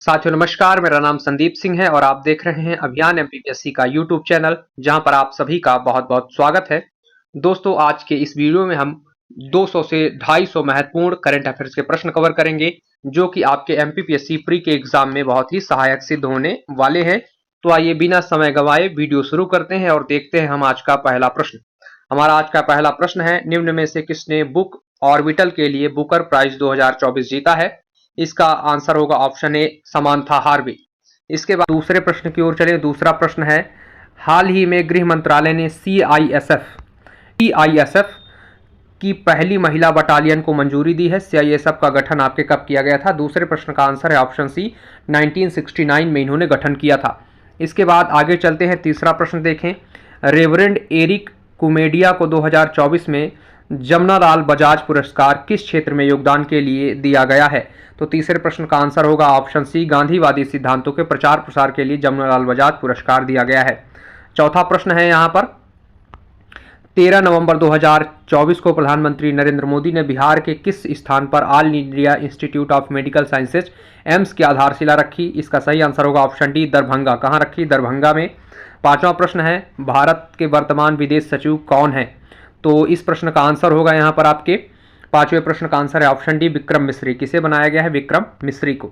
साथियों नमस्कार, मेरा नाम संदीप सिंह है और आप देख रहे हैं अभियान एमपीपीएससी का यूट्यूब चैनल, जहां पर आप सभी का बहुत-बहुत स्वागत है। दोस्तों, आज के इस वीडियो में हम 200 से 250 महत्वपूर्ण करंट अफेयर्स के प्रश्न कवर करेंगे, जो कि आपके एमपीपीएससी प्री के एग्जाम में बहुत ही सहायक सिद्ध होने वाले हैं। तो आइए बिना समय गंवाए वीडियो शुरू करते हैं और देखते हैं हम आज का पहला प्रश्न। हमारा आज का पहला प्रश्न है, निम्न में से किसने बुक ऑर्बिटल के लिए बुकर प्राइज 2024 जीता है? इसका आंसर होगा ऑप्शन ए, समांथा हार्वी। इसके बाद दूसरे प्रश्न की ओर चले। दूसरा प्रश्न है, हाल ही में गृह मंत्रालय ने सीआईएसएफ की पहली महिला बटालियन को मंजूरी दी है। सीआईएसएफ का गठन आपके कब किया गया था? दूसरे प्रश्न का आंसर है ऑप्शन सी, 1969 में इन्होंने गठन किया था। इसके बाद आगे चलते हैं, तीसरा प्रश्न देखें। रेवरेंड एरिक कुमेडिया को 2024 में जमनालाल बजाज पुरस्कार किस क्षेत्र में योगदान के लिए दिया गया है? तो तीसरे प्रश्न का आंसर होगा ऑप्शन सी, गांधीवादी सिद्धांतों के प्रचार प्रसार के लिए जमनालाल बजाज पुरस्कार दिया गया है। चौथा प्रश्न है यहाँ पर, 13 नवंबर 2024 को प्रधानमंत्री नरेंद्र मोदी ने बिहार के किस स्थान पर all India institute of medical sciences AIIMS की आधारशिला रखी? इसका सही आंसर होगा ऑप्शन डी, दरभंगा। कहाँ रखी? दरभंगा में। पांचवा प्रश्न है, भारत के वर्तमान विदेश सचिव कौन है? तो इस प्रश्न का आंसर होगा यहाँ पर आपके पांचवें प्रश्न का आंसर है ऑप्शन डी, विक्रम मिश्री। किसे बनाया गया है? विक्रम मिश्री को।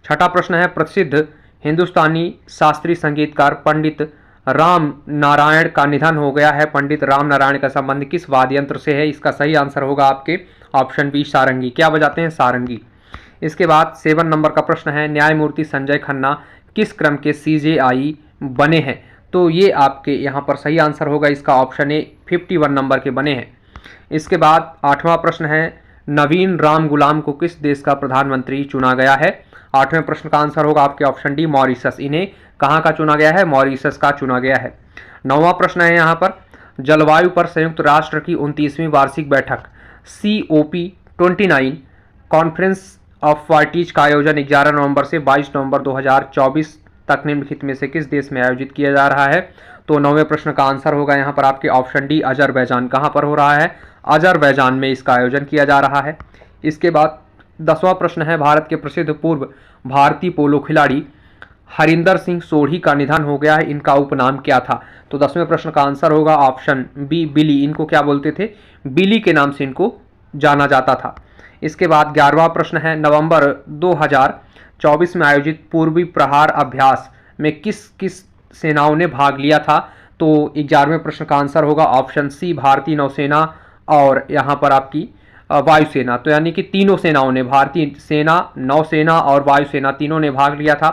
छठा प्रश्न है, प्रसिद्ध हिंदुस्तानी शास्त्रीय संगीतकार पंडित राम नारायण का निधन हो गया है। पंडित राम नारायण का संबंध किस वाद्य यंत्र से है? इसका सही आंसर होगा आपके ऑप्शन बी, सारंगी। क्या बजाते हैं? सारंगी। इसके बाद 7 नंबर का प्रश्न है, न्यायमूर्ति संजय खन्ना किस क्रम के सीजेआई बने हैं? तो ये आपके यहाँ पर सही आंसर होगा इसका ऑप्शन ए, 51 नंबर के बने हैं। इसके बाद 8वां प्रश्न है, नवीन राम गुलाम को किस देश का प्रधानमंत्री चुना गया है? 8वें प्रश्न का आंसर होगा आपके ऑप्शन डी, मॉरिशस। इन्हें कहाँ का चुना गया है? मॉरिशस का चुना गया है। 9वां प्रश्न है यहाँ पर, जलवायु पर संयुक्त राष्ट्र की 29वीं वार्षिक बैठक COP29 कॉन्फ्रेंस ऑफ पार्टीज का आयोजन 11 नवंबर से 22 नवंबर 2024 तक निम्नलिखित में से किस देश में आयोजित किया जा रहा है? तो 9वें प्रश्न का आंसर होगा यहाँ पर आपके ऑप्शन डी, अजरबैजान। कहाँ पर हो रहा है? अजरबैजान में इसका आयोजन किया जा रहा है। इसके बाद 10वां प्रश्न है, भारत के प्रसिद्ध पूर्व भारतीय पोलो खिलाड़ी हरिंदर सिंह सोढ़ी का निधन हो गया है। इनका उपनाम क्या था? तो 10वें प्रश्न का आंसर होगा ऑप्शन बी, बिली। इनको क्या बोलते थे? बिली के नाम से इनको जाना जाता था। इसके बाद 11वां प्रश्न है, नवंबर 2024 में आयोजित पूर्वी प्रहार अभ्यास में किस किस सेनाओं ने भाग लिया था? तो 11वें प्रश्न का आंसर होगा ऑप्शन सी, भारतीय नौसेना और यहाँ पर आपकी वायुसेना। तो यानी कि तीनों सेनाओं ने, भारतीय सेना, नौसेना और वायुसेना, तीनों ने भाग लिया था।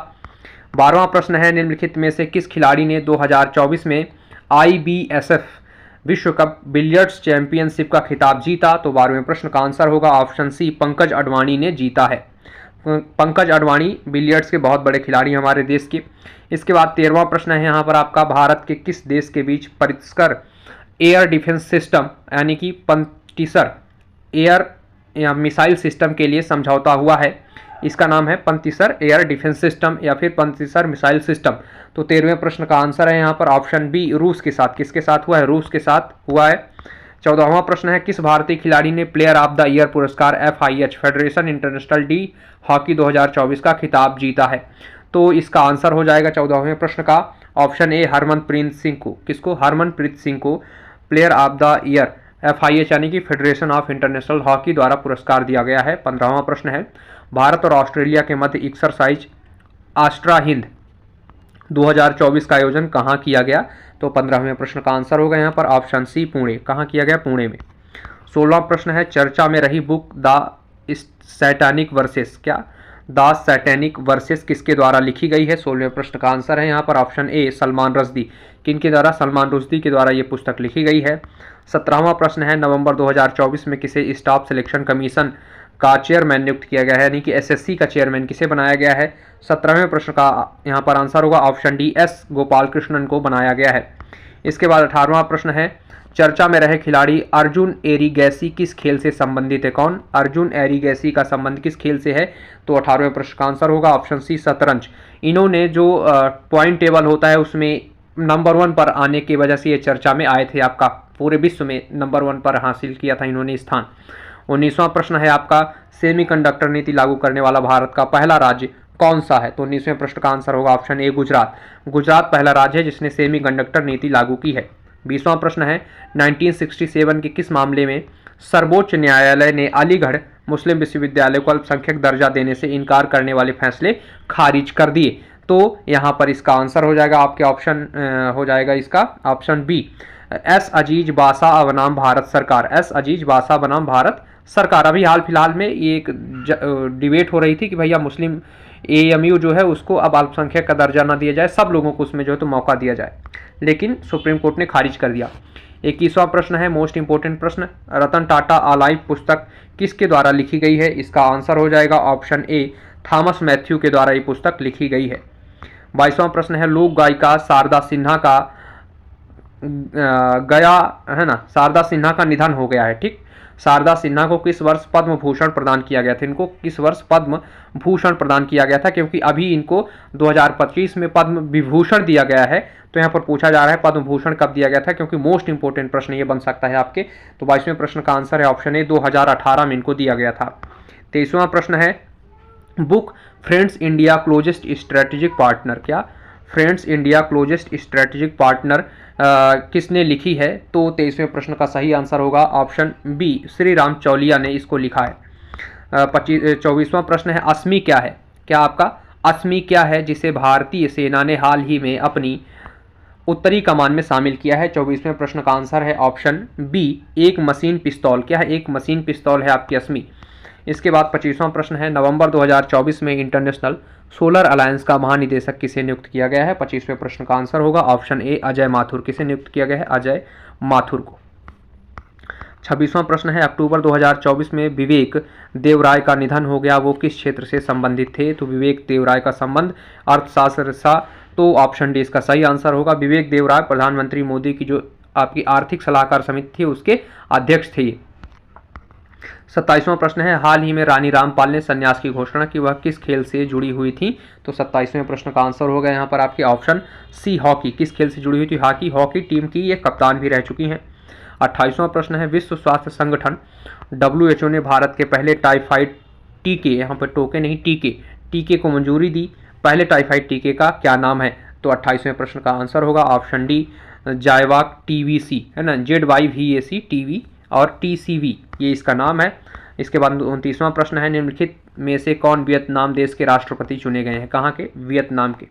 12वां प्रश्न है, निम्नलिखित में से किस खिलाड़ी ने 2024 में IBSF विश्व कप बिलियर्ड्स चैंपियनशिप का खिताब जीता? तो 12वें प्रश्न का आंसर होगा ऑप्शन सी, पंकज अडवाणी ने जीता है। पंकज अडवाणी बिलियर्ड्स के बहुत बड़े खिलाड़ी हमारे देश के। इसके बाद 13वां प्रश्न है यहाँ पर आपका, भारत के किस देश के बीच परिष्कर एयर डिफेंस सिस्टम यानी कि पंतिसर एयर या मिसाइल सिस्टम के लिए समझौता हुआ है? इसका नाम है पंतिसर एयर डिफेंस सिस्टम या फिर पंतिसर मिसाइल सिस्टम। तो 13वें प्रश्न का आंसर है यहाँ पर ऑप्शन बी, रूस के साथ। किसके साथ हुआ है? रूस के साथ हुआ है। 14वां प्रश्न है, किस भारतीय खिलाड़ी ने प्लेयर ऑफ द ईयर पुरस्कार FIH federation international D hockey 2024 का खिताब जीता है? तो इसका आंसर हो जाएगा 14वें प्रश्न का ऑप्शन ए, हरमनप्रीत सिंह को। किसको? हरमनप्रीत सिंह को player of the year FIH यानी कि फेडरेशन ऑफ इंटरनेशनल हॉकी द्वारा पुरस्कार दिया गया है। 15वां प्रश्न है, भारत और ऑस्ट्रेलिया के मध्य एक्सरसाइज आस्ट्रा हिंद 2024 का आयोजन कहाँ किया गया? तो 15वें प्रश्न का आंसर होगा यहाँ पर ऑप्शन सी, पुणे। कहाँ किया गया? पुणे में। 16वां प्रश्न है, चर्चा में रही बुक द सैटेनिक वर्सेस, क्या द सैटेनिक वर्सेस किसके द्वारा लिखी गई है? 16वें प्रश्न का आंसर है यहाँ पर ऑप्शन ए, सलमान रुश्दी। किनके द्वारा? सलमान रुश्दी के द्वारा ये पुस्तक लिखी गई है। 17वां प्रश्न है, नवंबर 2024 में किसे स्टाफ सिलेक्शन कमीशन का चेयरमैन नियुक्त किया गया है यानी कि SSC का चेयरमैन किसे बनाया गया है? 17वें प्रश्न का यहाँ पर आंसर होगा option D, S Gopal Krishnan को बनाया गया है। इसके बाद 18वां प्रश्न है, चर्चा में रहे खिलाड़ी अर्जुन एरिगैसी किस खेल से संबंधित है? कौन? अर्जुन एरिगैसी का संबंध किस खेल से है? तो 18वें प्रश्न का आंसर होगा ऑप्शन सी, शतरंज। इन्होंने जो पॉइंट टेबल होता है उसमें नंबर 1 पर आने की वजह से ये चर्चा में आए थे। आपका पूरे विश्व में नंबर 1 पर हासिल किया था इन्होंने स्थान। 19वां प्रश्न है आपका, सेमीकंडक्टर नीति लागू करने वाला भारत का पहला राज्य कौन सा है? तो 19वें प्रश्न का आंसर होगा ऑप्शन ए गुजरात। गुजरात पहला राज्य है जिसने सेमी कंडक्टर नीति लागू की है। 20वां प्रश्न है 1967 के किस मामले में सर्वोच्च न्यायालय ने अलीगढ़ मुस्लिम विश्वविद्यालय को अल्पसंख्यक दर्जा देने से इनकार करने वाले फैसले खारिज कर दिए? तो यहाँ पर इसका आंसर हो जाएगा आपके ऑप्शन हो जाएगा इसका ऑप्शन बी, एस अजीज बासा बनाम भारत सरकार। एस अजीज बासा बनाम भारत सरकार। अभी हाल फिलहाल में ये एक डिबेट हो रही थी कि भैया मुस्लिम एएमयू जो है उसको अब अल्पसंख्यक का दर्जा ना दिया जाए, सब लोगों को उसमें जो है तो मौका दिया जाए, लेकिन सुप्रीम कोर्ट ने खारिज कर दिया। 21वां प्रश्न है मोस्ट इंपोर्टेंट प्रश्न, रतन टाटा अलाइव पुस्तक किसके द्वारा लिखी गई है? इसका आंसर हो जाएगा ऑप्शन ए, थॉमस मैथ्यू के द्वारा ये पुस्तक लिखी गई है। 22वां प्रश्न है लोक गायिका शारदा सिन्हा का गया है ना, शारदा सिन्हा का निधन हो गया है, ठीक। शारदा सिन्हा को किस वर्ष पद्म भूषण प्रदान किया गया था? इनको किस वर्ष पद्म भूषण प्रदान किया गया था? क्योंकि अभी इनको 2025 में पद्म विभूषण दिया गया है, तो यहाँ पर पूछा जा रहा है पद्म भूषण कब दिया गया था, क्योंकि मोस्ट इंपोर्टेंट प्रश्न ये बन सकता है आपके। तो 22वें प्रश्न का आंसर है ऑप्शन ए, 2018 में इनको दिया गया था। 23वां प्रश्न है book friends India closest strategic partner, क्या friends India closest strategic partner किसने लिखी है? तो 23वें प्रश्न का सही आंसर होगा ऑप्शन बी, श्री राम चौलिया ने इसको लिखा है। 24वां प्रश्न है अस्मी क्या है? क्या आपका अस्मी क्या है जिसे भारतीय सेना ने हाल ही में अपनी उत्तरी कमान में शामिल किया है? 24वें प्रश्न का आंसर है ऑप्शन बी, एक मशीन पिस्तौल। क्या है? एक मशीन पिस्तौल है आपकी अस्मी। इसके बाद 25वां प्रश्न है नवंबर 2024 में इंटरनेशनल सोलर अलायंस का महानिदेशक किसे नियुक्त किया गया है? 25वें प्रश्न का आंसर होगा ऑप्शन ए, अजय माथुर। किसे नियुक्त किया गया है? अजय माथुर को। 26वां प्रश्न है अक्टूबर 2024 में विवेक देवराय का निधन हो गया, वो किस क्षेत्र से संबंधित थे? तो विवेक देवराय का संबंध अर्थशास्त्र से, तो ऑप्शन डी इसका सही आंसर होगा। विवेक देवराय प्रधानमंत्री मोदी की जो आपकी आर्थिक सलाहकार समिति थी उसके अध्यक्ष थे। 27वां प्रश्न है हाल ही में रानी रामपाल ने संन्यास की घोषणा की, वह किस खेल से जुड़ी हुई थी? तो 27वें प्रश्न का आंसर होगा यहाँ पर आपके ऑप्शन सी, हॉकी। किस खेल से जुड़ी हुई थी? हॉकी। हॉकी टीम की ये कप्तान भी रह चुकी हैं। 28वां प्रश्न है विश्व स्वास्थ्य संगठन WHO ने भारत के पहले टाइफाइड टीके, यहाँ पर टोके नहीं टीके को मंजूरी दी, पहले टाइफाइड टीके का क्या नाम है? तो 28वें प्रश्न का आंसर होगा ऑप्शन डी, जायवाक TVC है ना, ZYVAC TV और TCV ये इसका नाम है। इसके बाद 29वां प्रश्न है निम्नलिखित में से कौन वियतनाम देश के राष्ट्रपति चुने गए हैं? कहाँ के? वियतनाम के।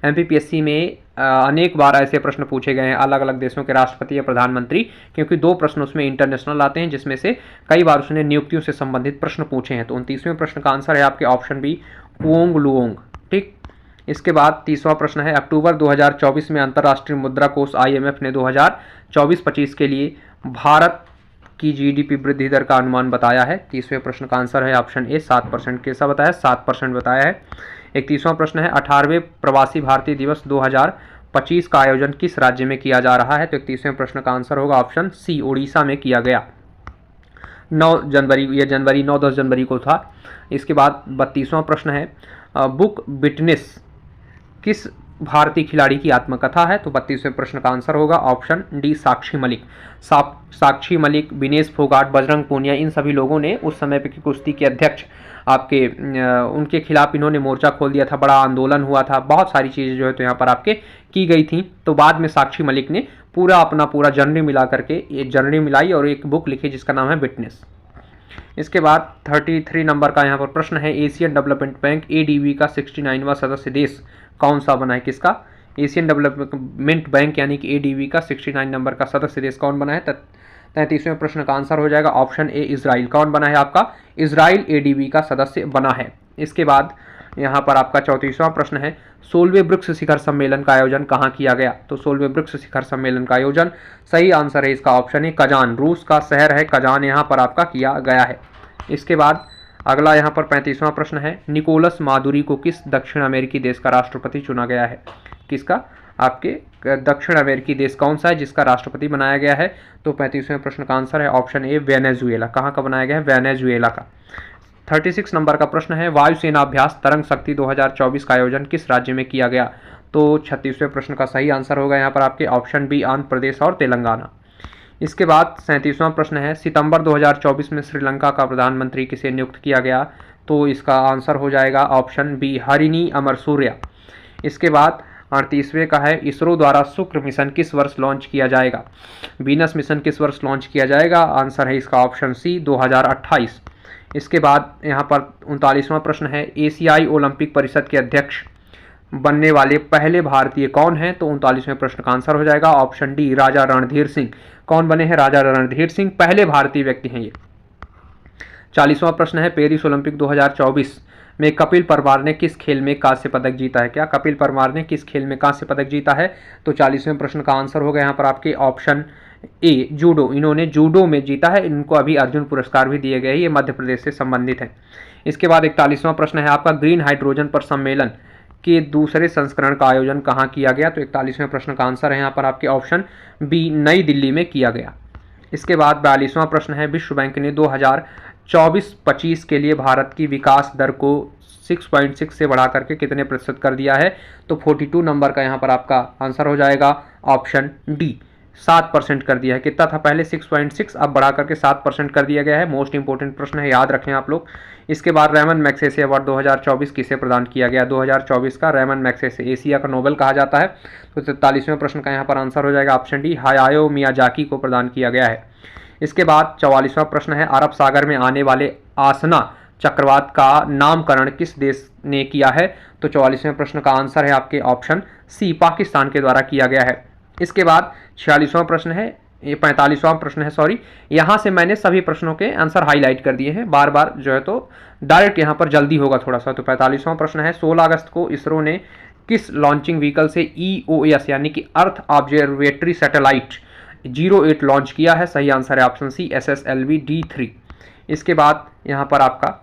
MPPSC में अनेक बार ऐसे प्रश्न पूछे गए हैं अलग अलग देशों के राष्ट्रपति या प्रधानमंत्री, क्योंकि 2 प्रश्न उसमें इंटरनेशनल आते हैं जिसमें से कई बार उसने नियुक्तियों से संबंधित प्रश्न पूछे हैं। तो 29वें प्रश्न का आंसर है आपके ऑप्शन बी, कुओंग लुओंग, ठीक। इसके बाद 30वां प्रश्न है अक्टूबर 2024 में अंतर्राष्ट्रीय मुद्रा कोष IMF ने 2024-25 के लिए भारत की GDP वृद्धि दर का अनुमान बताया है। 30वें प्रश्न का आंसर है ऑप्शन ए, 7%। कैसा बताया? 7% बताया है। 31वां प्रश्न है 18वें प्रवासी भारतीय दिवस 2025 का आयोजन किस राज्य में किया जा रहा है? तो 31वें प्रश्न का आंसर होगा ऑप्शन सी, उड़ीसा में किया गया। 9 जनवरी, यह जनवरी 9-10 जनवरी को था। इसके बाद 32वां प्रश्न है बुक बिटनेस किस भारतीय खिलाड़ी की आत्मकथा है? तो 32वें प्रश्न का आंसर होगा ऑप्शन डी, साक्षी मलिक। साक्षी मलिक, विनेश फोगाट, बजरंग पूनिया, इन सभी लोगों ने उस समय पे की कुश्ती के अध्यक्ष आपके उनके खिलाफ इन्होंने मोर्चा खोल दिया था, बड़ा आंदोलन हुआ था, बहुत सारी चीज़ें जो है तो यहाँ पर आपके की गई थी। तो बाद में साक्षी मलिक ने पूरा जर्नी मिला करके ये जर्नी मिलाई और एक बुक लिखी जिसका नाम है बिटनेस। इसके बाद 33 नंबर का यहाँ पर प्रश्न है एशियन डेवलपमेंट बैंक ADB का 69वां सदस्य देश कौन सा बना है? किसका? एशियन डेवलपमेंट बैंक यानी कि ADB का 69 नंबर का सदस्य देश कौन बना है? 33वें प्रश्न का आंसर हो जाएगा ऑप्शन ए, इजराइल। कौन बना है आपका? इजराइल ADB का सदस्य बना है। इसके बाद यहाँ पर आपका 34वां प्रश्न है 16वें ब्रिक्स शिखर सम्मेलन का आयोजन कहाँ किया गया? तो 16वें ब्रिक्स शिखर सम्मेलन का आयोजन, सही आंसर है इसका ऑप्शन है कजान, रूस का शहर है कजान, यहाँ पर आपका किया गया है। इसके बाद अगला यहाँ पर 35वां प्रश्न है निकोलस मादुरी को किस दक्षिण अमेरिकी देश का राष्ट्रपति चुना गया है? किसका? आपके दक्षिण अमेरिकी देश कौन सा है जिसका राष्ट्रपति बनाया गया है? तो 35वें प्रश्न का आंसर है ऑप्शन ए, वेनेजुएला। कहाँ का बनाया गया है? वेनेजुएला का। 36 नंबर का प्रश्न है वायुसेना अभ्यास तरंग शक्ति 2024 का आयोजन किस राज्य में किया गया? तो 36वें प्रश्न का सही आंसर होगा यहाँ पर आपके ऑप्शन बी, आंध्र प्रदेश और तेलंगाना। इसके बाद 37वां प्रश्न है सितंबर 2024 में श्रीलंका का प्रधानमंत्री किसे नियुक्त किया गया? तो इसका आंसर हो जाएगा ऑप्शन बी हरिणी अमर सूर्या। इसके बाद 38वें का है इसरो द्वारा शुक्र मिशन किस वर्ष लॉन्च किया जाएगा। वीनस मिशन किस वर्ष लॉन्च किया जाएगा, आंसर है इसका ऑप्शन सी 2028। इसके बाद यहाँ पर 39वां प्रश्न है एशियाई ओलंपिक परिषद के अध्यक्ष बनने वाले पहले भारतीय कौन हैं, तो 39वें प्रश्न का आंसर हो जाएगा ऑप्शन डी राजा रणधीर सिंह। कौन बने हैं, राजा रणधीर सिंह पहले भारतीय व्यक्ति हैं ये। 40वां प्रश्न है पेरिस ओलंपिक 2024 में कपिल परमार ने किस खेल में कांस्य पदक जीता है। क्या कपिल परमार ने किस खेल में कांस्य पदक जीता है, तो 40वें प्रश्न का आंसर होगा यहाँ पर आपके ऑप्शन ए जूडो। इन्होंने जूडो में जीता है, इनको अभी अर्जुन पुरस्कार भी दिए गए, ये मध्य प्रदेश से संबंधित है। इसके बाद 41वां प्रश्न है आपका ग्रीन हाइड्रोजन पर सम्मेलन के दूसरे संस्करण का आयोजन कहाँ किया गया, तो 41वें प्रश्न का आंसर है यहाँ पर आपके ऑप्शन बी नई दिल्ली में किया गया। इसके बाद 42वां प्रश्न है विश्व बैंक ने 2024-25 के लिए भारत की विकास दर को 6.6 से बढ़ा करके कितने प्रतिशत कर दिया है, तो 42 नंबर का यहाँ पर आपका आंसर हो जाएगा ऑप्शन डी 7% कर दिया है। कितना था पहले 6.6, अब बढ़ा करके 7% कर दिया गया है। मोस्ट इंपोर्टेंट प्रश्न है, याद रखें आप लोग। इसके बाद रेमन मैग्सेसे अवार्ड 2024 किसे प्रदान किया गया, 2024 का रेमन मैग्सेसे एशिया का नोबेल कहा जाता है, तो 43वें प्रश्न का यहाँ पर आंसर हो जाएगा ऑप्शन डी हायाओ मियाजाकी को प्रदान किया गया है। इसके बाद 44वां प्रश्न है अरब सागर में आने वाले आसना चक्रवात का नामकरण किस देश ने किया है, तो 44वें प्रश्न का आंसर है आपके ऑप्शन सी पाकिस्तान के द्वारा किया गया है। इसके बाद 46वां प्रश्न है, ये 45वां प्रश्न है सॉरी, यहाँ से मैंने सभी प्रश्नों के आंसर हाईलाइट कर दिए हैं, बार बार जो है तो डायरेक्ट यहाँ पर जल्दी होगा थोड़ा सा। तो 45वां प्रश्न है 16 अगस्त को इसरो ने किस लॉन्चिंग व्हीकल से EOS यानी कि अर्थ ऑब्जर्वेटरी सैटेलाइट 08 लॉन्च किया है, सही आंसर है ऑप्शन सी SSLV D3। इसके बाद यहाँ पर आपका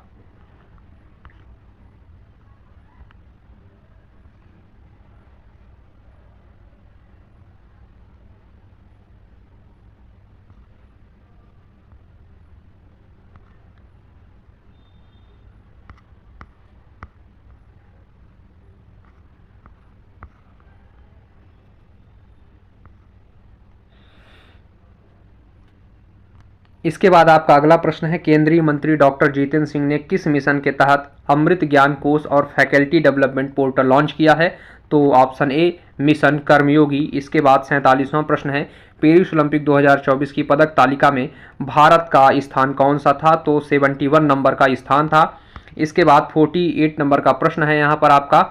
इसके बाद आपका अगला प्रश्न है केंद्रीय मंत्री डॉक्टर जितेंद्र सिंह ने किस मिशन के तहत अमृत ज्ञान कोष और फैकल्टी डेवलपमेंट पोर्टल लॉन्च किया है, तो ऑप्शन ए मिशन कर्मयोगी। इसके बाद 47वां प्रश्न है पेरिस ओलंपिक 2024 की पदक तालिका में भारत का स्थान कौन सा था, तो 71 नंबर का स्थान था। इसके बाद 48 नंबर का प्रश्न है यहाँ पर आपका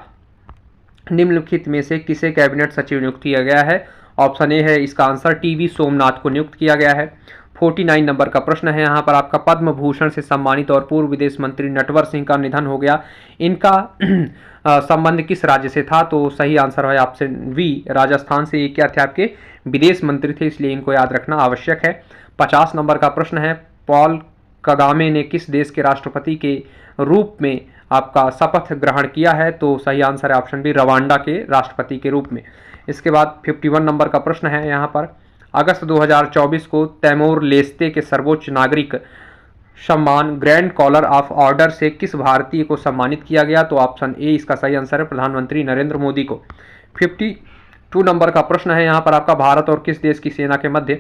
निम्नलिखित में से किसे कैबिनेट सचिव नियुक्त किया गया है, ऑप्शन ए है इसका आंसर TV सोमनाथ को नियुक्त किया गया है। 49 नंबर का प्रश्न है यहाँ पर आपका पद्म भूषण से सम्मानित और पूर्व विदेश मंत्री नटवर सिंह का निधन हो गया, इनका संबंध किस राज्य से था, तो सही आंसर है ऑप्शन बी राजस्थान से। ये क्या थे आपके विदेश मंत्री थे, इसलिए इनको याद रखना आवश्यक है। 50 नंबर का प्रश्न है पॉल कगामे ने किस देश के राष्ट्रपति के रूप में आपका शपथ ग्रहण किया है, तो सही आंसर है ऑप्शन बी रवांडा के राष्ट्रपति के रूप में। इसके बाद 51 नंबर का प्रश्न है यहाँ पर अगस्त 2024 को तैमूर लेस्ते के सर्वोच्च नागरिक सम्मान ग्रैंड कॉलर ऑफ ऑर्डर से किस भारतीय को सम्मानित किया गया, तो ऑप्शन ए इसका सही आंसर है प्रधानमंत्री नरेंद्र मोदी को। 52 नंबर का प्रश्न है यहाँ पर आपका भारत और किस देश की सेना के मध्य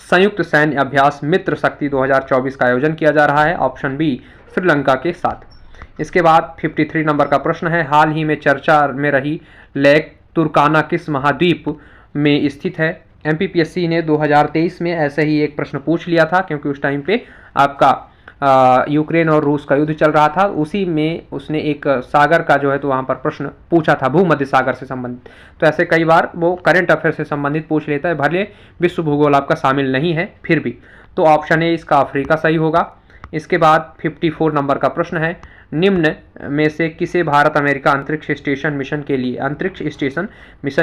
संयुक्त सैन्य अभ्यास मित्र शक्ति 2024 का आयोजन किया जा रहा है, ऑप्शन बी श्रीलंका के साथ। इसके बाद 53 नंबर का प्रश्न है हाल ही में चर्चा में रही लेक तुर्काना किस महाद्वीप में स्थित है। MPPSC ने 2023 में ऐसे ही एक प्रश्न पूछ लिया था, क्योंकि उस टाइम पे आपका यूक्रेन और रूस का युद्ध चल रहा था, उसी में उसने एक सागर का जो है तो वहाँ पर प्रश्न पूछा था भूमध्य सागर से संबंधित। तो ऐसे कई बार वो करंट अफेयर से संबंधित पूछ लेता है, भले विश्व भूगोल आपका शामिल नहीं है फिर भी। तो ऑप्शन ए इसका अफ्रीका सही होगा। इसके बाद 54 नंबर का प्रश्न है निम्न में से किसे भारत अमेरिका अंतरिक्ष स्टेशन मिशन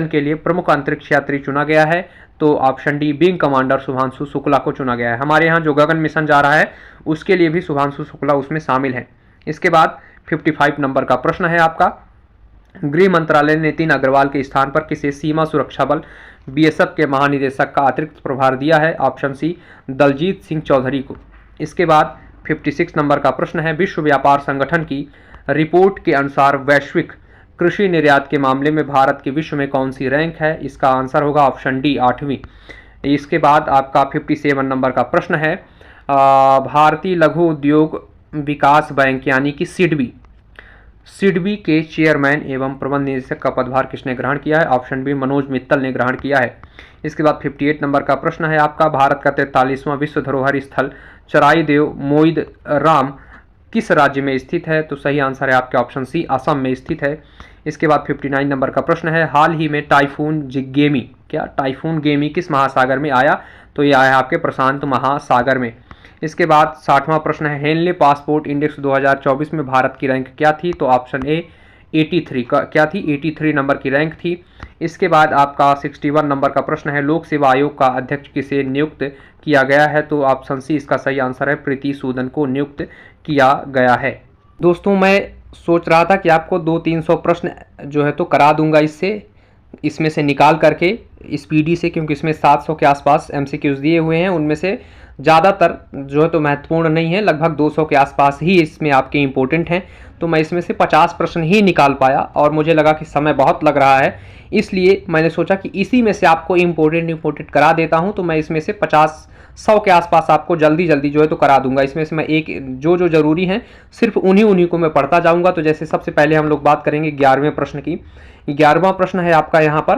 के लिए प्रमुख अंतरिक्ष यात्री चुना गया है, तो option D wing commander Shubhanshu Shukla को चुना गया है। हमारे यहाँ जो गगन मिशन जा रहा है उसके लिए भी शुभांशु शुक्ला उसमें शामिल है। इसके बाद 55 नंबर का प्रश्न है आपका गृह मंत्रालय ने नितिन अग्रवाल के स्थान पर किसे सीमा सुरक्षा बल BSF के महानिदेशक का अतिरिक्त प्रभार दिया है, ऑप्शन सी दलजीत सिंह चौधरी को। इसके बाद 56 नंबर का प्रश्न है विश्व व्यापार संगठन की रिपोर्ट के अनुसार वैश्विक कृषि निर्यात के मामले में भारत की विश्व में कौन सी रैंक है, इसका आंसर होगा ऑप्शन डी 8वीं। इसके बाद आपका 57 नंबर का प्रश्न है भारतीय लघु उद्योग विकास बैंक यानी कि सिडबी के चेयरमैन एवं प्रबंध निदेशक का पदभार किसने ग्रहण किया है? ऑप्शन बी मनोज मित्तल ने ग्रहण किया है। इसके बाद 58 नंबर का प्रश्न है आपका, भारत का 43वां विश्व धरोहर स्थल चराईदेव मोइद राम किस राज्य में स्थित है? तो सही आंसर है आपके ऑप्शन सी, असम में स्थित है। इसके बाद 59 नंबर का प्रश्न है, हाल ही में टाइफून गेमी किस महासागर में आया? तो ये आया आपके प्रशांत महासागर में। इसके बाद 60वां प्रश्न है, हेनले पासपोर्ट इंडेक्स 2024 में भारत की रैंक क्या थी? तो ऑप्शन ए 83 का क्या थी? 83 नंबर की रैंक थी। इसके बाद आपका 61 नंबर का प्रश्न है, लोक सेवा आयोग का अध्यक्ष किसे नियुक्त किया गया है? तो ऑप्शन सी इसका सही आंसर है, प्रीति सूदन को नियुक्त किया गया है। दोस्तों मैं सोच रहा था कि आपको 200-300 प्रश्न जो है तो करा दूंगा इसमें से निकाल करके स्पीडी से, क्योंकि इसमें 700 के आसपास एमसीक्यूज दिए हुए हैं। उनमें से ज़्यादातर जो है तो महत्वपूर्ण नहीं है, लगभग 200 के आसपास ही इसमें आपके इंपॉर्टेंट हैं। तो मैं इसमें से 50 प्रश्न ही निकाल पाया और मुझे लगा कि समय बहुत लग रहा है, इसलिए मैंने सोचा कि इसी में से आपको इंपॉर्टेंट करा देता हूं। तो मैं इसमें से 50-100 के आसपास आपको जल्दी जो है तो करा दूंगा। इसमें से मैं एक जो जरूरी हैं सिर्फ उन्हीं को मैं पढ़ता जाऊंगा। तो जैसे सबसे पहले हम लोग बात करेंगे 11वें प्रश्न की। 11वां प्रश्न है आपका यहाँ पर,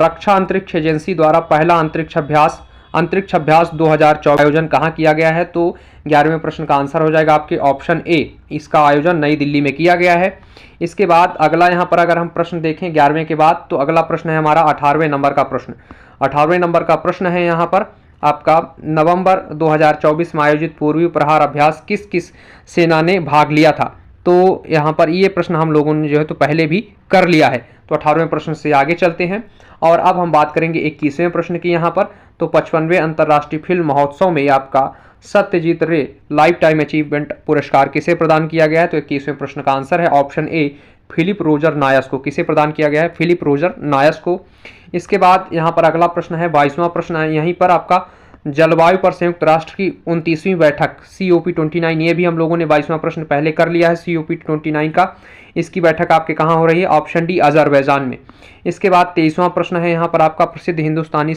रक्षा अंतरिक्ष एजेंसी द्वारा पहला अंतरिक्ष अभ्यास 2024 आयोजन कहाँ किया गया है? तो 11वें प्रश्न का आंसर हो जाएगा आपके ऑप्शन ए, इसका आयोजन नई दिल्ली में किया गया है। इसके बाद अगला यहाँ पर अगर हम प्रश्न देखें 11वें के बाद, तो अगला प्रश्न है हमारा 18वें नंबर का प्रश्न। 18वें नंबर का प्रश्न है यहाँ पर आपका, नवंबर 2024 में आयोजित पूर्वी प्रहार अभ्यास किस किस सेना ने भाग लिया था? तो यहाँ पर ये प्रश्न हम लोगों ने जो है तो पहले भी कर लिया है। तो 18वें प्रश्न से आगे चलते हैं और अब हम बात करेंगे 21वें प्रश्न की यहाँ पर। तो 55वें अंतर्राष्ट्रीय फिल्म महोत्सव में आपका सत्यजीत रे लाइफ टाइम अचीवमेंट पुरस्कार किसे प्रदान किया गया है? तो 21वें प्रश्न का आंसर है option A, Philip Roger Nice को। किसे प्रदान किया गया है? फिलिप रोजर नायस को। इसके बाद यहाँ पर अगला प्रश्न है 22वां प्रश्न है यहीं पर आपका, जलवायु पर संयुक्त राष्ट्र की 29वीं बैठक COP29, ये भी हम लोगों ने 22वां प्रश्न पहले कर लिया है COP29 का। इसकी बैठक आपके कहाँ हो रही है? ऑप्शन डी, अजरबैजान में। इसके बाद 23वां प्रश्न है यहाँ पर आपका, प्रसिद्ध हिंदुस्तानी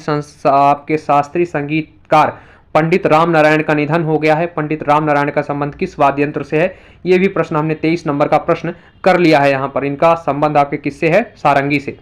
आपके शास्त्रीय संगीतकार पंडित राम नारायण का निधन हो गया है। पंडित राम नारायण का संबंध किस वाद्य यंत्र से है? ये भी प्रश्न हमने 23 नंबर का प्रश्न कर लिया है। यहाँ पर इनका संबंध आपके किससे है? सारंगी से।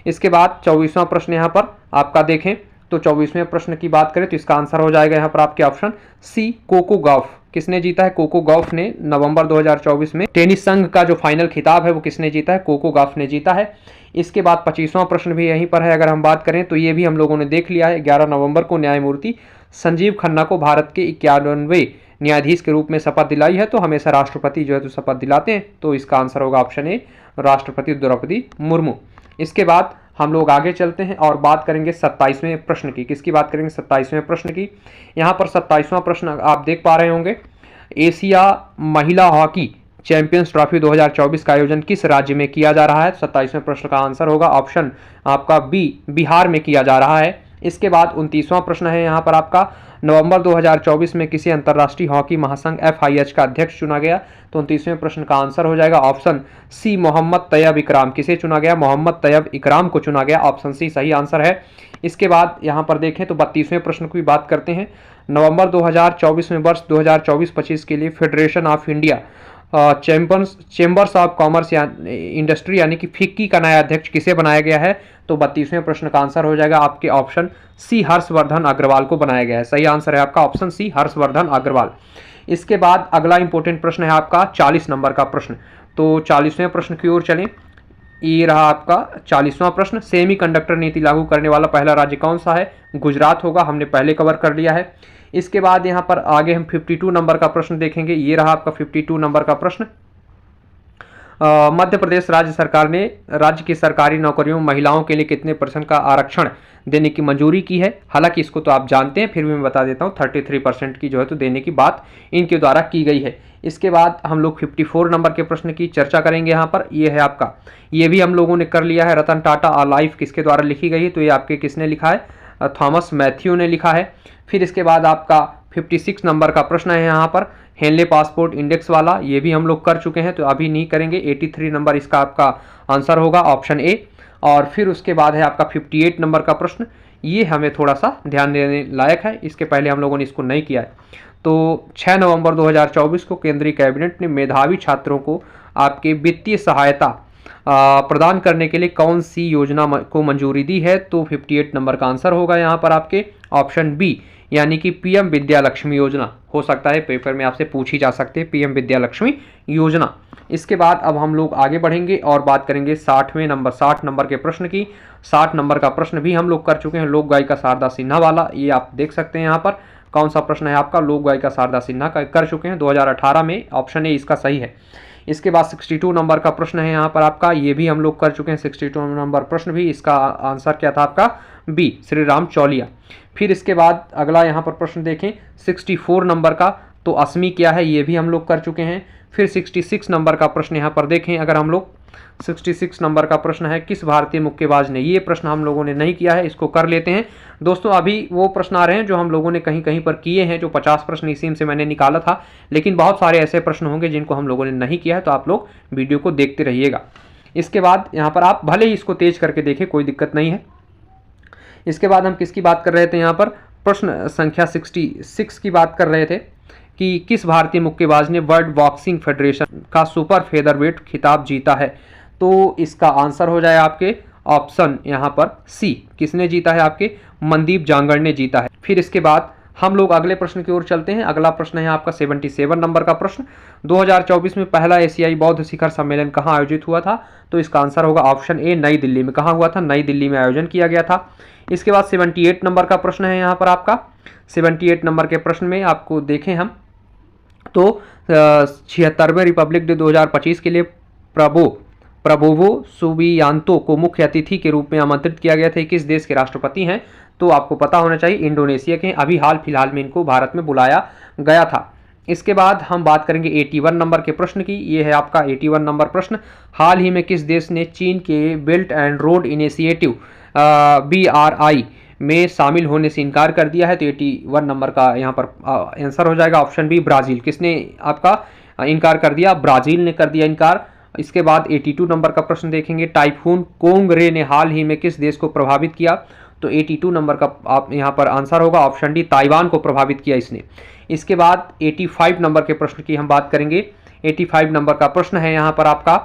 इसके बाद 24वां प्रश्न यहाँ पर आपका देखें तो 24वें प्रश्न की बात करें तो इसका आंसर हो जाएगा यहाँ पर आपके ऑप्शन सी, कोको गॉफ। किसने जीता है? कोको गॉफ ने नवंबर 2024 में टेनिस संघ का जो फाइनल खिताब है वो किसने जीता है? कोको गॉफ ने जीता है। इसके बाद 25वां प्रश्न भी यहीं पर है, अगर हम बात करें तो ये भी हम लोगों ने देख लिया है। 11 नवंबर को न्यायमूर्ति संजीव खन्ना को भारत के 91वें न्यायाधीश के रूप में शपथ दिलाई है। तो हमेशा राष्ट्रपति जो है तो शपथ दिलाते हैं, तो इसका आंसर होगा ऑप्शन ए, राष्ट्रपति द्रौपदी मुर्मू। इसके बाद हम लोग आगे चलते हैं और बात करेंगे 27वें प्रश्न की। किसकी बात करेंगे? 27वें प्रश्न की। यहाँ पर 27वां प्रश्न आप देख पा रहे होंगे, एशिया महिला हॉकी चैंपियंस ट्रॉफी 2024 का आयोजन किस राज्य में किया जा रहा है? 27वें प्रश्न का आंसर होगा ऑप्शन आपका बी, बिहार में किया जा रहा है। इसके बाद 29वां प्रश्न है यहाँ पर आपका, नवंबर 2024 में किसी अंतर्राष्ट्रीय हॉकी महासंघ FIH का अध्यक्ष चुना गया? तो 29वें प्रश्न का आंसर हो जाएगा ऑप्शन सी, मोहम्मद तैयब इकराम। किसे चुना गया? मोहम्मद तैयब इकराम को चुना गया। ऑप्शन सी सही आंसर है। इसके बाद यहाँ पर देखें तो 32वें प्रश्न की बात करते हैं। नवंबर 2024 में वर्ष 2024-25 के लिए federation of India chambers of commerce या इंडस्ट्री यानी कि फिक्की का नया अध्यक्ष किसे बनाया गया है? तो 32वें प्रश्न का आंसर हो जाएगा आपके ऑप्शन सी, हर्षवर्धन अग्रवाल को बनाया गया है। सही आंसर है आपका ऑप्शन सी, हर्षवर्धन अग्रवाल। इसके बाद अगला इंपॉर्टेंट प्रश्न है आपका 40 नंबर का प्रश्न। तो 40वें प्रश्न की ओर चलें। ये रहा आपका 40वां प्रश्न, सेमीकंडक्टर नीति लागू करने वाला पहला राज्य कौन सा है? गुजरात होगा, हमने पहले कवर कर लिया है। इसके बाद यहाँ पर आगे हम 52 नंबर का प्रश्न देखेंगे। ये रहा आपका 52 नंबर का प्रश्न, मध्य प्रदेश राज्य सरकार ने राज्य की सरकारी नौकरियों में महिलाओं के लिए कितने % का आरक्षण देने की मंजूरी की है? हालांकि इसको तो आप जानते हैं, फिर भी मैं बता देता हूं, 33% की जो है तो देने की बात इनके द्वारा की गई है। इसके बाद हम लोग 54 नंबर के प्रश्न की चर्चा करेंगे। यहाँ पर ये है आपका, ये भी हम लोगों ने कर लिया है, रतन टाटा आ लाइफ किसके द्वारा लिखी गई है? तो ये आपके किसने लिखा है? थॉमस मैथ्यू ने लिखा है। फिर इसके बाद आपका 56 नंबर का प्रश्न है यहाँ पर, हेनले पासपोर्ट इंडेक्स वाला, ये भी हम लोग कर चुके हैं तो अभी नहीं करेंगे। 83 नंबर इसका आपका आंसर होगा ऑप्शन ए। और फिर उसके बाद है आपका 58 नंबर का प्रश्न, ये हमें थोड़ा सा ध्यान देने लायक है, इसके पहले हम लोगों ने इसको नहीं किया है। तो 6 नवंबर 2024 को केंद्रीय कैबिनेट ने मेधावी छात्रों को आपके वित्तीय सहायता प्रदान करने के लिए कौन सी योजना को मंजूरी दी है? तो 58 नंबर का आंसर होगा यहाँ पर आपके ऑप्शन बी, यानी कि पीएम विद्या लक्ष्मी योजना। हो सकता है पेपर में आपसे पूछी जा सकती है पीएम विद्या लक्ष्मी योजना। इसके बाद अब हम लोग आगे बढ़ेंगे और बात करेंगे 60 नंबर के प्रश्न की। 60 नंबर का प्रश्न भी हम लोग कर चुके हैं, लोक गायिका शारदा सिन्हा वाला। ये आप देख सकते हैं यहाँ पर कौन सा प्रश्न है आपका, लोक गायिका शारदा सिन्हा का कर चुके हैं 2018 में। ऑप्शन ए इसका सही है। इसके बाद 62 नंबर का प्रश्न है यहाँ पर आपका, ये भी हम लोग कर चुके हैं 62 नंबर प्रश्न भी। इसका आंसर क्या था आपका? बी, श्री राम चौलिया। फिर इसके बाद अगला यहाँ पर प्रश्न देखें 64 नंबर का, तो असमी क्या है, ये भी हम लोग कर चुके हैं। फिर 66 नंबर का प्रश्न यहाँ पर देखें अगर हम लोग, 66 नंबर का प्रश्न है किस भारतीय मुक्केबाज ने, ये प्रश्न हम लोगों ने नहीं किया है, इसको कर लेते हैं। दोस्तों अभी वो प्रश्न आ रहे हैं जो हम लोगों ने कहीं कहीं पर किए हैं, जो 50 प्रश्न इसी से मैंने निकाला था, लेकिन बहुत सारे ऐसे प्रश्न होंगे जिनको हम लोगों ने नहीं किया है, तो आप लोग वीडियो को देखते रहिएगा। इसके बाद यहाँ पर आप भले ही इसको तेज करके देखें, कोई दिक्कत नहीं है। इसके बाद हम किसकी बात कर रहे थे यहाँ पर, प्रश्न संख्या 66 की बात कर रहे थे कि किस भारतीय मुक्केबाज ने वर्ल्ड बॉक्सिंग फेडरेशन का सुपर फेदरवेट खिताब जीता है? तो इसका आंसर हो जाए आपके ऑप्शन यहाँ पर सी, किसने जीता है? आपके मनदीप जांगड़ ने जीता है। फिर इसके बाद हम लोग अगले प्रश्न की ओर चलते हैं। अगला प्रश्न है आपका 77 नंबर का प्रश्न, 2024 में पहला एशियाई बौद्ध शिखर सम्मेलन कहाँ आयोजित हुआ था? तो इसका आंसर होगा ऑप्शन ए, नई दिल्ली में। कहाँ हुआ था? नई दिल्ली में आयोजन किया गया था। इसके बाद 78 नंबर का प्रश्न है यहाँ पर आपका, 78 नंबर के प्रश्न में आपको देखें हम तो 76वें रिपब्लिक डे 2025 के लिए प्रबोवो सुबियांतो को मुख्य अतिथि के रूप में आमंत्रित किया गया था। किस देश के राष्ट्रपति हैं? तो आपको पता होना चाहिए इंडोनेशिया के। अभी हाल फिलहाल में इनको भारत में बुलाया गया था। इसके बाद हम बात करेंगे 81 नंबर के प्रश्न की। ये है आपका 81 नंबर प्रश्न, हाल ही में किस देश ने चीन के belt and road initiative BRI में शामिल होने से इनकार कर दिया है? तो 81 नंबर का यहाँ पर आंसर हो जाएगा ऑप्शन बी, ब्राज़ील। किसने आपका इनकार कर दिया? ब्राज़ील ने कर दिया इनकार। इसके बाद 82 नंबर का प्रश्न देखेंगे, टाइफून कोंगरे ने हाल ही में किस देश को प्रभावित किया? तो 82 नंबर का आप यहाँ पर आंसर होगा ऑप्शन डी, ताइवान को प्रभावित किया इसने। इसके बाद 85 नंबर के प्रश्न की हम बात करेंगे। 85 नंबर का प्रश्न है यहाँ पर आपका,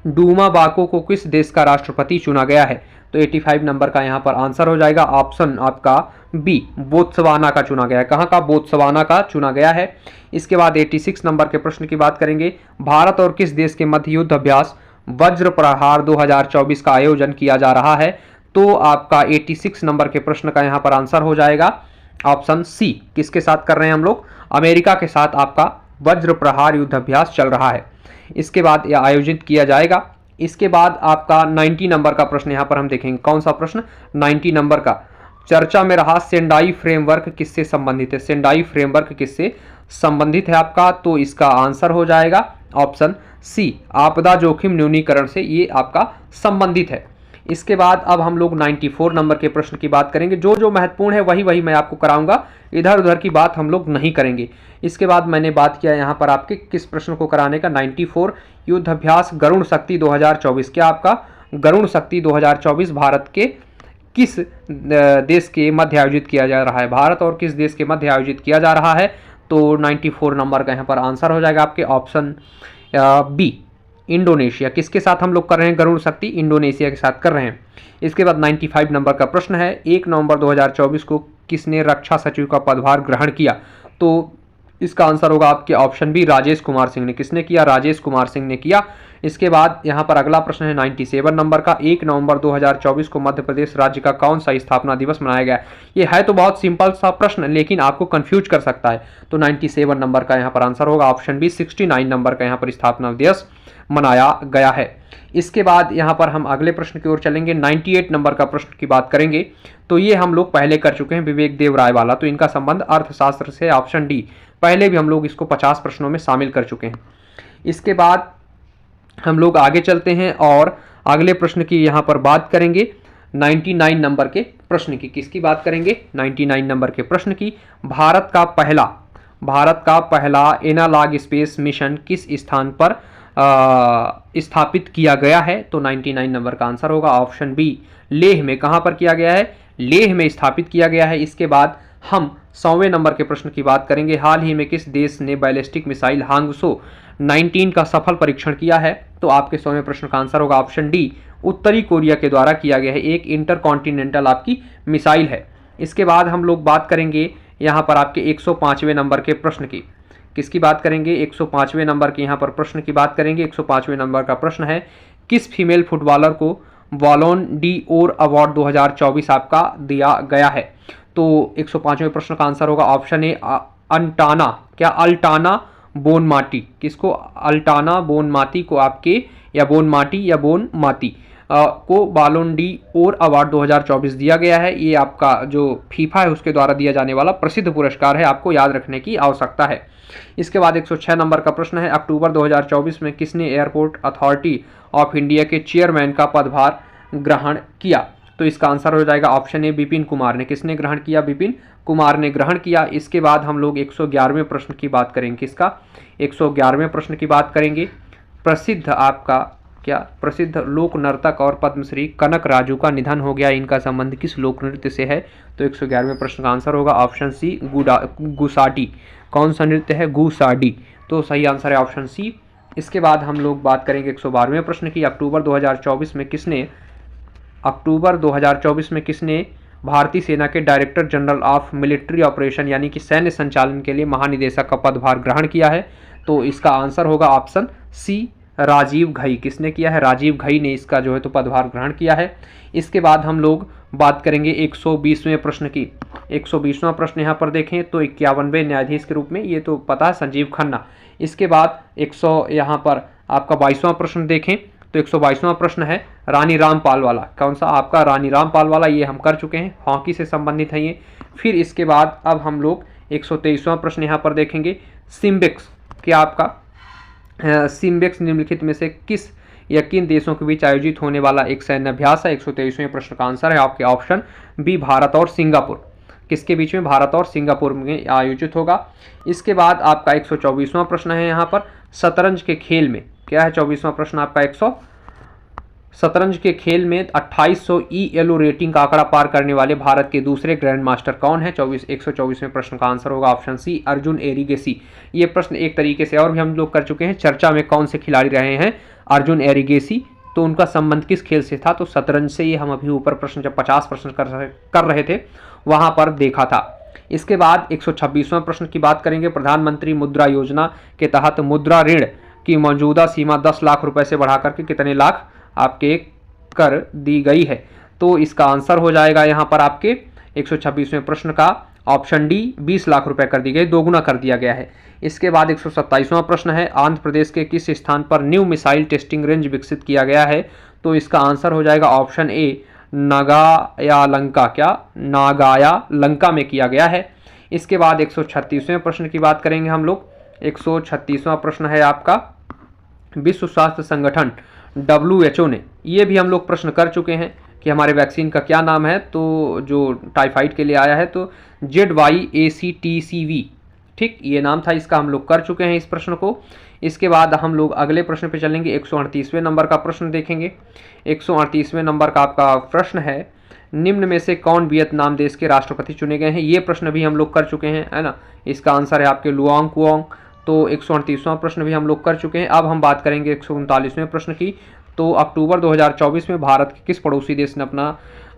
डूमा बाको को किस देश का राष्ट्रपति चुना गया है? तो 85 नंबर का यहाँ पर आंसर हो जाएगा ऑप्शन आपका बी, बोत्सवाना का चुना गया है। कहाँ का? बोत्सवाना का चुना गया है। इसके बाद 86 नंबर के प्रश्न की बात करेंगे, भारत और किस देश के मध्य युद्ध अभ्यास वज्र प्रहार 2024 का आयोजन किया जा रहा है? तो आपका 86 नंबर के प्रश्न का यहाँ पर आंसर हो जाएगा ऑप्शन सी, किसके साथ कर रहे हैं हम लोग? अमेरिका के साथ आपका वज्र प्रहार युद्ध अभ्यास चल रहा है। इसके बाद यह आयोजित किया जाएगा। इसके बाद आपका 90 नंबर का प्रश्न यहाँ पर हम देखेंगे। कौन सा प्रश्न? 90 नंबर का, चर्चा में रहा सेंडाई फ्रेमवर्क किससे संबंधित है? सेंडाई फ्रेमवर्क किससे संबंधित है आपका? तो इसका आंसर हो जाएगा ऑप्शन सी, आपदा जोखिम न्यूनीकरण से ये आपका संबंधित है। इसके बाद अब हम लोग 94 नंबर के प्रश्न की बात करेंगे। जो जो महत्वपूर्ण है वही मैं आपको कराऊंगा, इधर उधर की बात हम लोग नहीं करेंगे। इसके बाद मैंने बात किया यहाँ पर आपके किस प्रश्न को कराने का, 94 युद्ध अभ्यास गरुण शक्ति 2024। क्या आपका गरुण शक्ति 2024 भारत के किस देश के मध्य आयोजित किया जा रहा है? भारत और किस देश के मध्य आयोजित किया जा रहा है? तो 94 नंबर का यहाँ पर आंसर हो जाएगा आपके ऑप्शन बी, इंडोनेशिया। किसके साथ हम लोग कर रहे हैं गरुड़ शक्ति? इंडोनेशिया के साथ कर रहे हैं। इसके बाद 95 नंबर का प्रश्न है, 1 नवंबर 2024 को किसने रक्षा सचिव का पदभार ग्रहण किया? तो इसका आंसर होगा आपके ऑप्शन बी, राजेश कुमार सिंह ने। किसने किया? राजेश कुमार सिंह ने किया। इसके बाद यहाँ पर अगला प्रश्न है 97 नंबर का, 1 नवंबर 2024 को मध्य प्रदेश राज्य का कौन सा स्थापना दिवस मनाया गया? ये है तो बहुत सिंपल सा प्रश्न, लेकिन आपको कंफ्यूज कर सकता है। तो 97 नंबर का यहाँ पर आंसर होगा ऑप्शन बी, 69 नंबर का यहाँ पर स्थापना दिवस मनाया गया है। इसके बाद यहाँ पर हम अगले प्रश्न की ओर चलेंगे। 98 नंबर का प्रश्न की बात करेंगे, तो ये हम लोग पहले कर चुके हैं, विवेक देव राय वाला। तो इनका संबंध अर्थशास्त्र से, ऑप्शन डी। पहले भी हम लोग इसको 50 प्रश्नों में शामिल कर चुके हैं। इसके बाद हम लोग आगे चलते हैं और अगले प्रश्न की यहाँ पर बात करेंगे 99 नंबर के प्रश्न की। किसकी बात करेंगे? 99 नंबर के प्रश्न की। भारत का पहला एनालॉग स्पेस मिशन किस स्थान पर स्थापित किया गया है? तो 99 नंबर का आंसर होगा ऑप्शन बी, लेह में। कहाँ पर किया गया है? लेह में स्थापित किया गया है। इसके बाद हम 100वें नंबर के प्रश्न की बात करेंगे। हाल ही में किस देश ने बैलिस्टिक मिसाइल हांगसो 19 का सफल परीक्षण किया है? तो आपके 100वें प्रश्न का आंसर होगा ऑप्शन डी, उत्तरी कोरिया के द्वारा किया गया है। एक इंटरकॉन्टिनेंटल आपकी मिसाइल है। इसके बाद हम लोग बात करेंगे यहाँ पर आपके 105वें नंबर के प्रश्न की। किसकी बात करेंगे? 105वें नंबर के यहाँ पर प्रश्न की बात करेंगे। 105वें नंबर का प्रश्न है, किस फीमेल फुटबॉलर को बॉलोन डी ओर अवार्ड 2024 आपका दिया गया है? तो 105वें प्रश्न का आंसर होगा ऑप्शन ए, अल्टाना, क्या अल्टाना बोनमाटी। किसको? अल्टाना बोनमाती को आपके, या बोनमाटी या बोनमाती को बालोन डी ओर अवार्ड 2024 दिया गया है। ये आपका जो फीफा है उसके द्वारा दिया जाने वाला प्रसिद्ध पुरस्कार है, आपको याद रखने की आवश्यकता है। इसके बाद 106 नंबर का प्रश्न है, अक्टूबर 2024 में किसने एयरपोर्ट अथॉरिटी ऑफ इंडिया के चेयरमैन का पदभार ग्रहण किया? तो इसका आंसर हो जाएगा ऑप्शन ए, विपिन कुमार ने। किसने ग्रहण किया? विपिन कुमार ने ग्रहण किया। इसके बाद हम लोग 111वें प्रश्न की बात करेंगे। किसका? 111वें प्रश्न की बात करेंगे। प्रसिद्ध आपका क्या प्रसिद्ध लोक नर्तक और पद्मश्री कनक राजू का निधन हो गया, इनका संबंध किस लोक नृत्य से है? तो 111वें प्रश्न का आंसर होगा ऑप्शन सी, गुसाडी। कौन सा नृत्य है? गुसाडी। तो सही आंसर है ऑप्शन सी। इसके बाद हम लोग बात करेंगे 112वें प्रश्न की। अक्टूबर 2024 में किसने भारतीय सेना के director general of military operation यानी कि सैन्य संचालन के लिए महानिदेशक का पदभार ग्रहण किया है? तो इसका आंसर होगा ऑप्शन सी, राजीव घई। किसने किया है? राजीव घई ने इसका जो है तो पदभार ग्रहण किया है। इसके बाद हम लोग बात करेंगे 120वें प्रश्न की। 120वां प्रश्न यहाँ पर देखें तो 51वें न्यायाधीश के रूप में, ये तो पता है, संजीव खन्ना। इसके बाद 100 यहाँ पर आपका 22वां प्रश्न देखें तो 122वां प्रश्न है रानी रामपाल वाला। कौन सा? आपका रानी रामपाल वाला, ये हम कर चुके हैं, हॉकी से संबंधित है ये। फिर इसके बाद अब हम लोग 123वां प्रश्न यहाँ पर देखेंगे, सिम्बेक्स, क्या आपका सिम्बेक्स निम्नलिखित में से किस या किन देशों के बीच आयोजित होने वाला एक सैन्य अभ्यास है? 123वें प्रश्न का आंसर है आपके ऑप्शन बी, भारत और सिंगापुर। किसके बीच में? भारत और सिंगापुर में आयोजित होगा। इसके बाद आपका 124वां प्रश्न है यहाँ पर, शतरंज के खेल में, क्या है 24वां प्रश्न आपका? शतरंज के खेल में 2800 ELO रेटिंग का आंकड़ा पार करने वाले भारत के दूसरे ग्रैंड मास्टर कौन है? 124वें प्रश्न का आंसर होगा ऑप्शन सी, अर्जुन एरिगेसी। ये प्रश्न एक तरीके से और भी हम लोग कर चुके हैं। चर्चा में कौन से खिलाड़ी रहे हैं? अर्जुन एरिगेसी। तो उनका संबंध किस खेल से था? तो शतरंज से। ये हम अभी ऊपर प्रश्न जब 50 प्रश्न कर रहे थे वहां पर देखा था। इसके बाद 126वां प्रश्न की बात करेंगे। प्रधानमंत्री मुद्रा योजना के तहत मुद्रा ऋण की मौजूदा सीमा 10 लाख रुपए से बढ़ाकर के कितने लाख आपके कर दी गई है? तो इसका आंसर हो जाएगा यहाँ पर आपके 126वें प्रश्न का ऑप्शन डी, 20 लाख रुपए कर दी गई, दोगुना कर दिया गया है। इसके बाद 127वां प्रश्न है, आंध्र प्रदेश के किस स्थान पर न्यू मिसाइल टेस्टिंग रेंज विकसित किया गया है? तो इसका आंसर हो जाएगा ऑप्शन ए, नागायालंका। क्या? नागायालंका में किया गया है। इसके बाद 136वें प्रश्न की बात करेंगे हम लोग। 136वां प्रश्न है आपका, विश्व स्वास्थ्य संगठन WHO ने, ये भी हम लोग प्रश्न कर चुके हैं कि हमारे वैक्सीन का क्या नाम है, तो जो टाइफाइड के लिए आया है तो ZYACTCV, ठीक, ये नाम था इसका, हम लोग कर चुके हैं इस प्रश्न को। इसके बाद हम लोग अगले प्रश्न पे चलेंगे। 138वें नंबर का प्रश्न देखेंगे। 138वें नंबर का आपका प्रश्न है, निम्न में से कौन वियतनाम देश के राष्ट्रपति चुने गए हैं? ये प्रश्न भी हम लोग कर चुके हैं, है ना। इसका आंसर है आपके लुआंग कुआंग। तो 138वां प्रश्न भी हम लोग कर चुके हैं। अब हम बात करेंगे 139वें प्रश्न की। तो अक्टूबर 2024 में भारत के किस पड़ोसी देश ने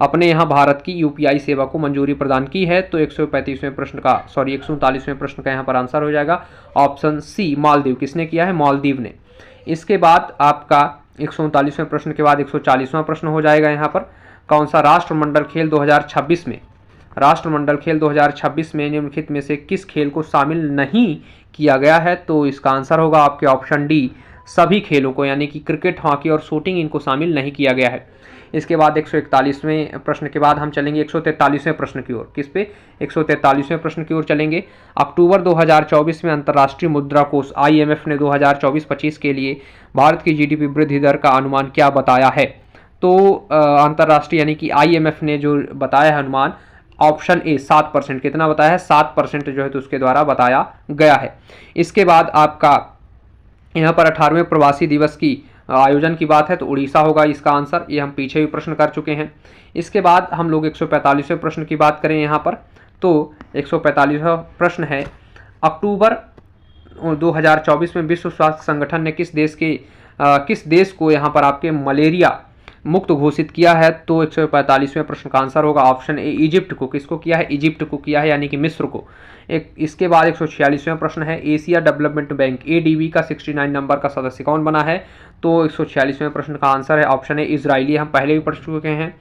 अपने यहाँ भारत की UPI सेवा को मंजूरी प्रदान की है? तो 139वें प्रश्न का यहाँ पर आंसर हो जाएगा ऑप्शन सी, मालदीव। किसने किया है? मालदीव ने। इसके बाद आपका 139वें प्रश्न के बाद 140वां प्रश्न हो जाएगा यहाँ पर, कौन सा? राष्ट्रमंडल खेल 2026 में, राष्ट्रमंडल खेल 2026 में निम्नलिखित में से किस खेल को शामिल नहीं किया गया है? तो इसका आंसर होगा आपके ऑप्शन डी, सभी खेलों को, यानी कि क्रिकेट, हॉकी और शूटिंग, इनको शामिल नहीं किया गया है। इसके बाद 141वें प्रश्न के बाद हम चलेंगे 143वें प्रश्न की ओर। किस पे? 143वें प्रश्न की ओर चलेंगे। अक्टूबर 2024 में अंतर्राष्ट्रीय मुद्रा कोष IMF ने 2024-25 के लिए भारत की GDP वृद्धि दर का अनुमान क्या बताया है? तो अंतर्राष्ट्रीय यानी कि IMF ने जो बताया है अनुमान, ऑप्शन ए 7%। कितना बताया है? 7% जो है तो उसके द्वारा बताया गया है। इसके बाद आपका यहाँ पर 18वें प्रवासी दिवस की आयोजन की बात है तो उड़ीसा होगा इसका आंसर, ये हम पीछे भी प्रश्न कर चुके हैं। इसके बाद हम लोग 145वें प्रश्न की बात करें यहाँ पर, तो 145वां प्रश्न है, अक्टूबर 2024 में विश्व स्वास्थ्य संगठन ने किस देश को यहाँ पर आपके मलेरिया मुक्त घोषित किया है? तो 145वें प्रश्न का आंसर होगा ऑप्शन ए इजिप्ट को। किसको किया है? इजिप्ट को किया है, यानी कि मिस्र को। इसके बाद 146वां प्रश्न है, एशिया डेवलपमेंट बैंक एडीबी का 69 नंबर का सदस्य कौन बना है? तो 146वें प्रश्न का आंसर है ऑप्शन ए इजराइली। हम पहले भी पढ़ चुके हैं।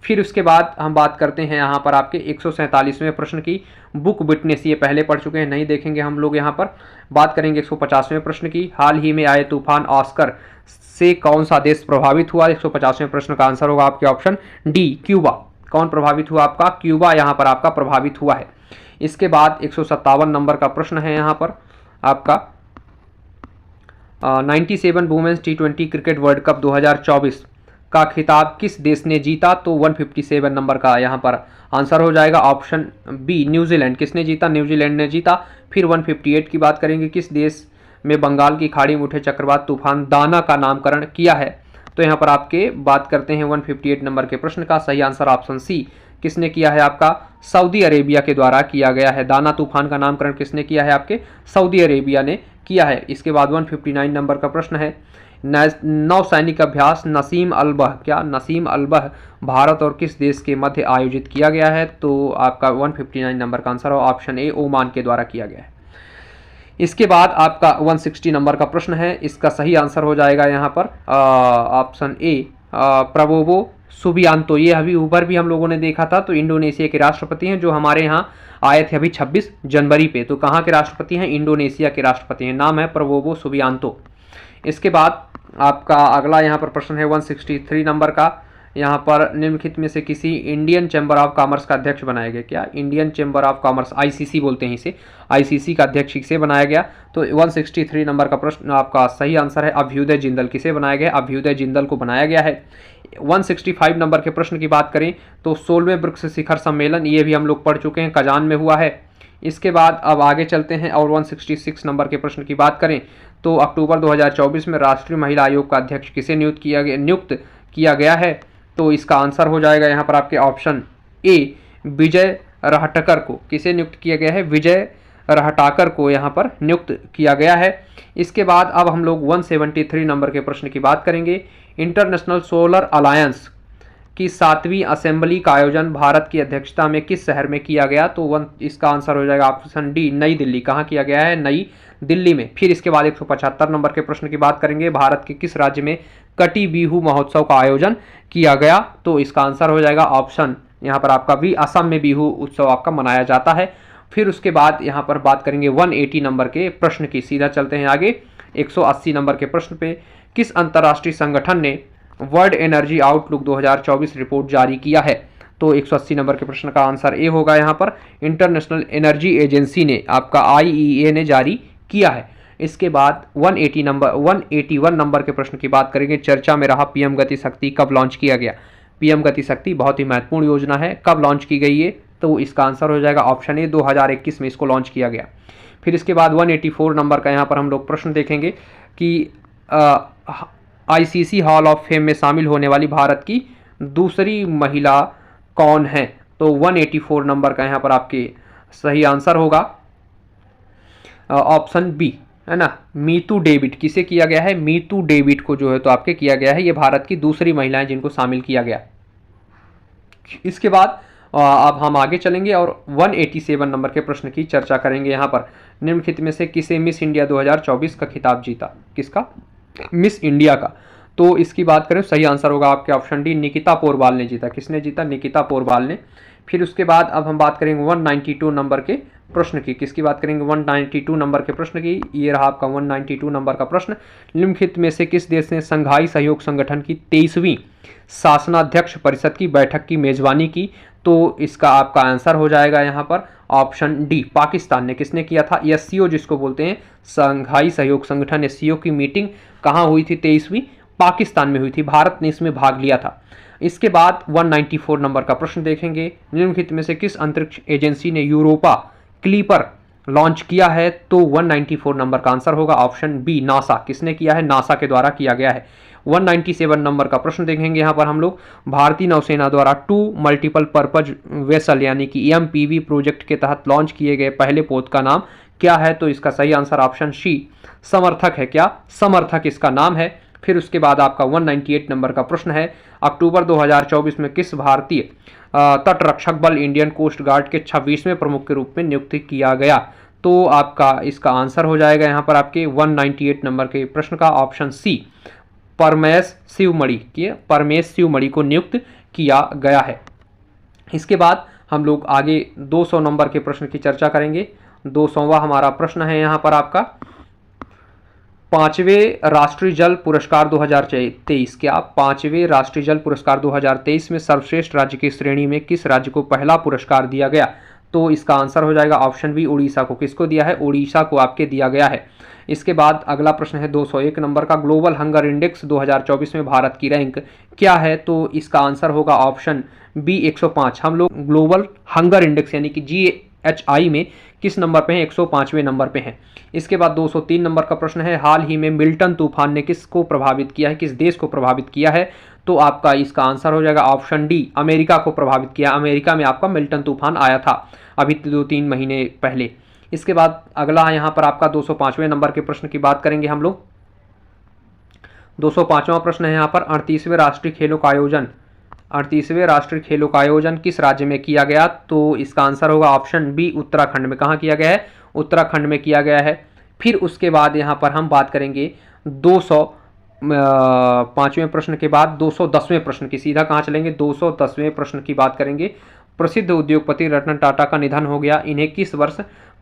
फिर उसके बाद हम बात करते हैं यहाँ पर आपके 147वें प्रश्न की, बुक विटनेस, ये पहले पढ़ चुके हैं, नहीं देखेंगे हम लोग। यहाँ पर बात करेंगे 150वें प्रश्न की, हाल ही में आए तूफान ऑस्कर से कौन सा देश प्रभावित हुआ? 150वें प्रश्न का आंसर होगा आपके ऑप्शन डी क्यूबा। कौन प्रभावित हुआ? आपका क्यूबा यहाँ पर आपका प्रभावित हुआ है। इसके बाद 157 नंबर का प्रश्न है यहाँ पर आपका 97 women's T20 cricket world cup 2024 का खिताब किस देश ने जीता? तो 157 नंबर का यहाँ पर आंसर हो जाएगा ऑप्शन बी न्यूजीलैंड। किसने जीता? न्यूजीलैंड ने जीता। फिर 158 की बात करेंगे, किस देश में बंगाल की खाड़ी में उठे चक्रवात तूफान दाना का नामकरण किया है? तो यहाँ पर आपके बात करते हैं 158 नंबर के प्रश्न का। सही आंसर ऑप्शन सी, किसने किया है? आपका सऊदी अरेबिया के द्वारा किया गया है। दाना तूफान का नामकरण किसने किया है? आपके सऊदी अरेबिया ने किया है। इसके बाद 159 नंबर का प्रश्न है, नौसैनिक अभ्यास नसीम अलबह, क्या नसीम अलबह भारत और किस देश के मध्य आयोजित किया गया है? तो आपका 159 नंबर का आंसर ऑप्शन ए ओमान के द्वारा किया गया है। इसके बाद आपका 160 नंबर का प्रश्न है, इसका सही आंसर हो जाएगा यहाँ पर ऑप्शन ए प्रबोवो सुबियांतो। ये अभी ऊपर भी हम लोगों ने देखा था। तो इंडोनेशिया के राष्ट्रपति हैं, जो हमारे यहाँ आए थे अभी 26 जनवरी पे। तो कहाँ के राष्ट्रपति हैं? इंडोनेशिया के राष्ट्रपति हैं। नाम है प्रबोवो सुबियांतो। इसके बाद आपका अगला यहाँ पर प्रश्न है 163 नंबर का, यहाँ पर निम्नलिखित में से किसी इंडियन चैम्बर ऑफ कॉमर्स का अध्यक्ष बनाया गया? क्या Indian chamber of commerce, ICC बोलते हैं इसे, आईसीसी का अध्यक्ष किसे बनाया गया? तो 163 नंबर का प्रश्न आपका सही आंसर है अभ्युदय जिंदल। किसे बनाया गया? अभ्युदय जिंदल को बनाया गया है। 165 नंबर के प्रश्न की बात करें तो 16वें ब्रिक्स शिखर सम्मेलन, ये भी हम लोग पढ़ चुके हैं, कजान में हुआ है। इसके बाद अब आगे चलते हैं और 166 नंबर के प्रश्न की बात करें तो अक्टूबर 2024 में राष्ट्रीय महिला आयोग का अध्यक्ष किसे नियुक्त किया गया है? तो इसका आंसर हो जाएगा यहाँ पर आपके ऑप्शन ए विजय रहटकर को। किसे नियुक्त किया गया है? विजय रहटाकर को यहाँ पर नियुक्त किया गया है। इसके बाद अब हम लोग 173 नंबर के प्रश्न की बात करेंगे, इंटरनेशनल सोलर अलायंस की 7वीं असेंबली का आयोजन भारत की अध्यक्षता में किस शहर में किया गया? तो इसका आंसर हो जाएगा ऑप्शन डी नई दिल्ली। कहाँ किया गया है? नई दिल्ली में। फिर इसके बाद 175 नंबर के प्रश्न की बात करेंगे, भारत के किस राज्य में कटी बिहू महोत्सव का आयोजन किया गया? तो इसका आंसर हो जाएगा ऑप्शन यहाँ पर आपका भी असम में बिहू उत्सव आपका मनाया जाता है। फिर उसके बाद यहाँ पर बात करेंगे 180 नंबर के प्रश्न की। सीधा चलते हैं आगे 180 नंबर के प्रश्न पे, किस अंतर्राष्ट्रीय संगठन ने वर्ल्ड एनर्जी आउटलुक 2024 रिपोर्ट जारी किया है? तो 180 नंबर के प्रश्न का आंसर ए होगा यहाँ पर इंटरनेशनल एनर्जी एजेंसी ने, आपका IEA ने जारी किया है। इसके बाद 181 नंबर के प्रश्न की बात करेंगे, चर्चा में रहा पीएम गति शक्ति कब लॉन्च किया गया? पीएम गति शक्ति बहुत ही महत्वपूर्ण योजना है, कब लॉन्च की गई है? तो इसका आंसर हो जाएगा ऑप्शन ए 2021 में इसको लॉन्च किया गया। फिर इसके बाद 184 नंबर का यहाँ पर हम लोग प्रश्न देखेंगे कि ICC हॉल ऑफ फेम में शामिल होने वाली भारत की दूसरी महिला कौन है? तो 184 नंबर का यहाँ पर आपके सही आंसर होगा ऑप्शन बी, है ना, मीतू डेविड। किसे किया गया है? मीतू डेविड को जो है तो आपके किया गया है। ये भारत की दूसरी महिलाएं जिनको शामिल किया गया। इसके बाद अब हम आगे चलेंगे और 187 नंबर के प्रश्न की चर्चा करेंगे। यहाँ पर निम्नलिखित में से किसे मिस इंडिया 2024 का खिताब जीता? किसका? मिस इंडिया का। तो इसकी बात करें सही आंसर होगा आपके ऑप्शन डी निकिता पोरवाल ने जीता। किसने जीता? निकिता पोरवाल ने। फिर उसके बाद अब हम बात करेंगे 192 नंबर के प्रश्न की। किसकी बात करेंगे? 192 नंबर के प्रश्न की। ये रहा आपका 192 नंबर का प्रश्न, निम्नलिखित में से किस देश ने संघाई सहयोग संगठन की 23वीं शासनाध्यक्ष परिषद की बैठक की मेजबानी की? तो इसका आपका आंसर हो जाएगा यहाँ पर ऑप्शन डी पाकिस्तान ने। किसने किया था? SCO जिसको बोलते हैं संघाई सहयोग संगठन, SCO की मीटिंग कहाँ हुई थी? 23वीं पाकिस्तान में हुई थी। भारत ने इसमें भाग लिया था। इसके बाद 194 नंबर का प्रश्न देखेंगे, निम्नलिखित में से किस अंतरिक्ष एजेंसी ने यूरोपा क्लीपर लॉन्च किया है, तो 194 नंबर का आंसर होगा ऑप्शन बी नासा। किसने किया है? नासा के द्वारा किया गया है। 197 नंबर का प्रश्न देखेंगे यहाँ पर हम लोग। भारतीय नौसेना द्वारा 2 मल्टीपल पर्पज वेसल यानी कि एमपीवी प्रोजेक्ट के तहत लॉन्च किए गए पहले पोत का नाम क्या है? तो इसका सही आंसर ऑप्शन सी समर्थक है। क्या? समर्थक इसका नाम है। फिर उसके बाद आपका 198 नंबर का प्रश्न है, अक्टूबर 2024 में किस भारतीय तटरक्षक बल इंडियन कोस्ट गार्ड के 26वें प्रमुख के रूप में नियुक्त किया गया? तो आपका इसका आंसर हो जाएगा यहाँ पर आपके 198 नंबर के प्रश्न का ऑप्शन सी परमेश शिवमणि को नियुक्त किया गया है। इसके बाद हम लोग आगे 200 नंबर के प्रश्न की चर्चा करेंगे। 200वां हमारा प्रश्न है यहाँ पर आपका, 5वें राष्ट्रीय जल पुरस्कार 2023 क्या 5वें राष्ट्रीय जल पुरस्कार 2023 में सर्वश्रेष्ठ राज्य की श्रेणी में किस राज्य को पहला पुरस्कार दिया गया? तो इसका आंसर हो जाएगा ऑप्शन बी उड़ीसा को। किसको दिया है? उड़ीसा को आपके दिया गया है। इसके बाद अगला प्रश्न है 201 नंबर का, ग्लोबल हंगर इंडेक्स 2024 में भारत की रैंक क्या है? तो इसका आंसर होगा ऑप्शन बी 105। हम लोग ग्लोबल हंगर इंडेक्स यानी कि GHI में किस नंबर पे हैं? 105वें नंबर पे हैं। इसके बाद 203 नंबर का प्रश्न है, हाल ही में मिल्टन तूफान ने किसको प्रभावित किया है? किस देश को प्रभावित किया है? तो आपका इसका आंसर हो जाएगा ऑप्शन डी अमेरिका को प्रभावित किया। अमेरिका में आपका मिल्टन तूफान आया था अभी 2-3 महीने पहले। इसके बाद अगला यहाँ पर आपका 205वें नंबर के प्रश्न की बात करेंगे हम लोग। 205वां प्रश्न है यहाँ पर, 38वें राष्ट्रीय खेलों का आयोजन किस राज्य में किया गया? तो इसका आंसर होगा ऑप्शन बी उत्तराखंड में। कहाँ किया गया है? उत्तराखंड में किया गया है। फिर उसके बाद यहाँ पर हम बात करेंगे 205वें प्रश्न के बाद 210वें प्रश्न की। सीधा कहाँ चलेंगे? 210वें प्रश्न की बात करेंगे। प्रसिद्ध उद्योगपति रतन टाटा का निधन हो गया, इन्हें किस वर्ष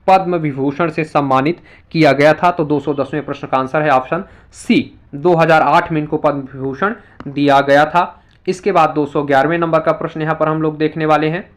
पद्म विभूषण से सम्मानित किया गया था? तो 210वें प्रश्न का आंसर है ऑप्शन सी 2008 में इनको पद्म विभूषण दिया गया था। इसके बाद 211वें नंबर का प्रश्न यहाँ पर हम लोग देखने वाले हैं।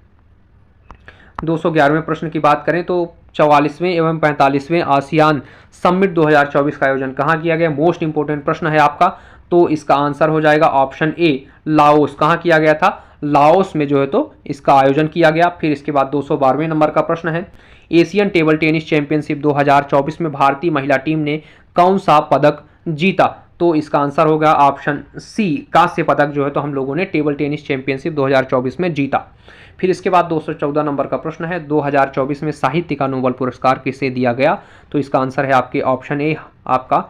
211वें प्रश्न की बात करें तो 44वें एवं 45वें आसियान समिट 2024 का आयोजन कहाँ किया गया? मोस्ट इंपोर्टेंट प्रश्न है आपका। तो इसका आंसर हो जाएगा ऑप्शन ए लाओस। कहाँ किया गया था? लाओस में जो है तो इसका आयोजन किया गया। फिर इसके बाद 212वें नंबर का प्रश्न है, एशियन टेबल टेनिस चैंपियनशिप 2024 में भारतीय महिला टीम ने कौन सा पदक जीता? तो इसका आंसर होगा ऑप्शन सी कांस्य पदक जो है तो हम लोगों ने टेबल टेनिस चैंपियनशिप 2024 में जीता। फिर इसके बाद 214 नंबर का प्रश्न है, 2024 में साहित्य का नोबेल पुरस्कार किसे दिया गया? तो इसका आंसर है आपके ऑप्शन ए आपका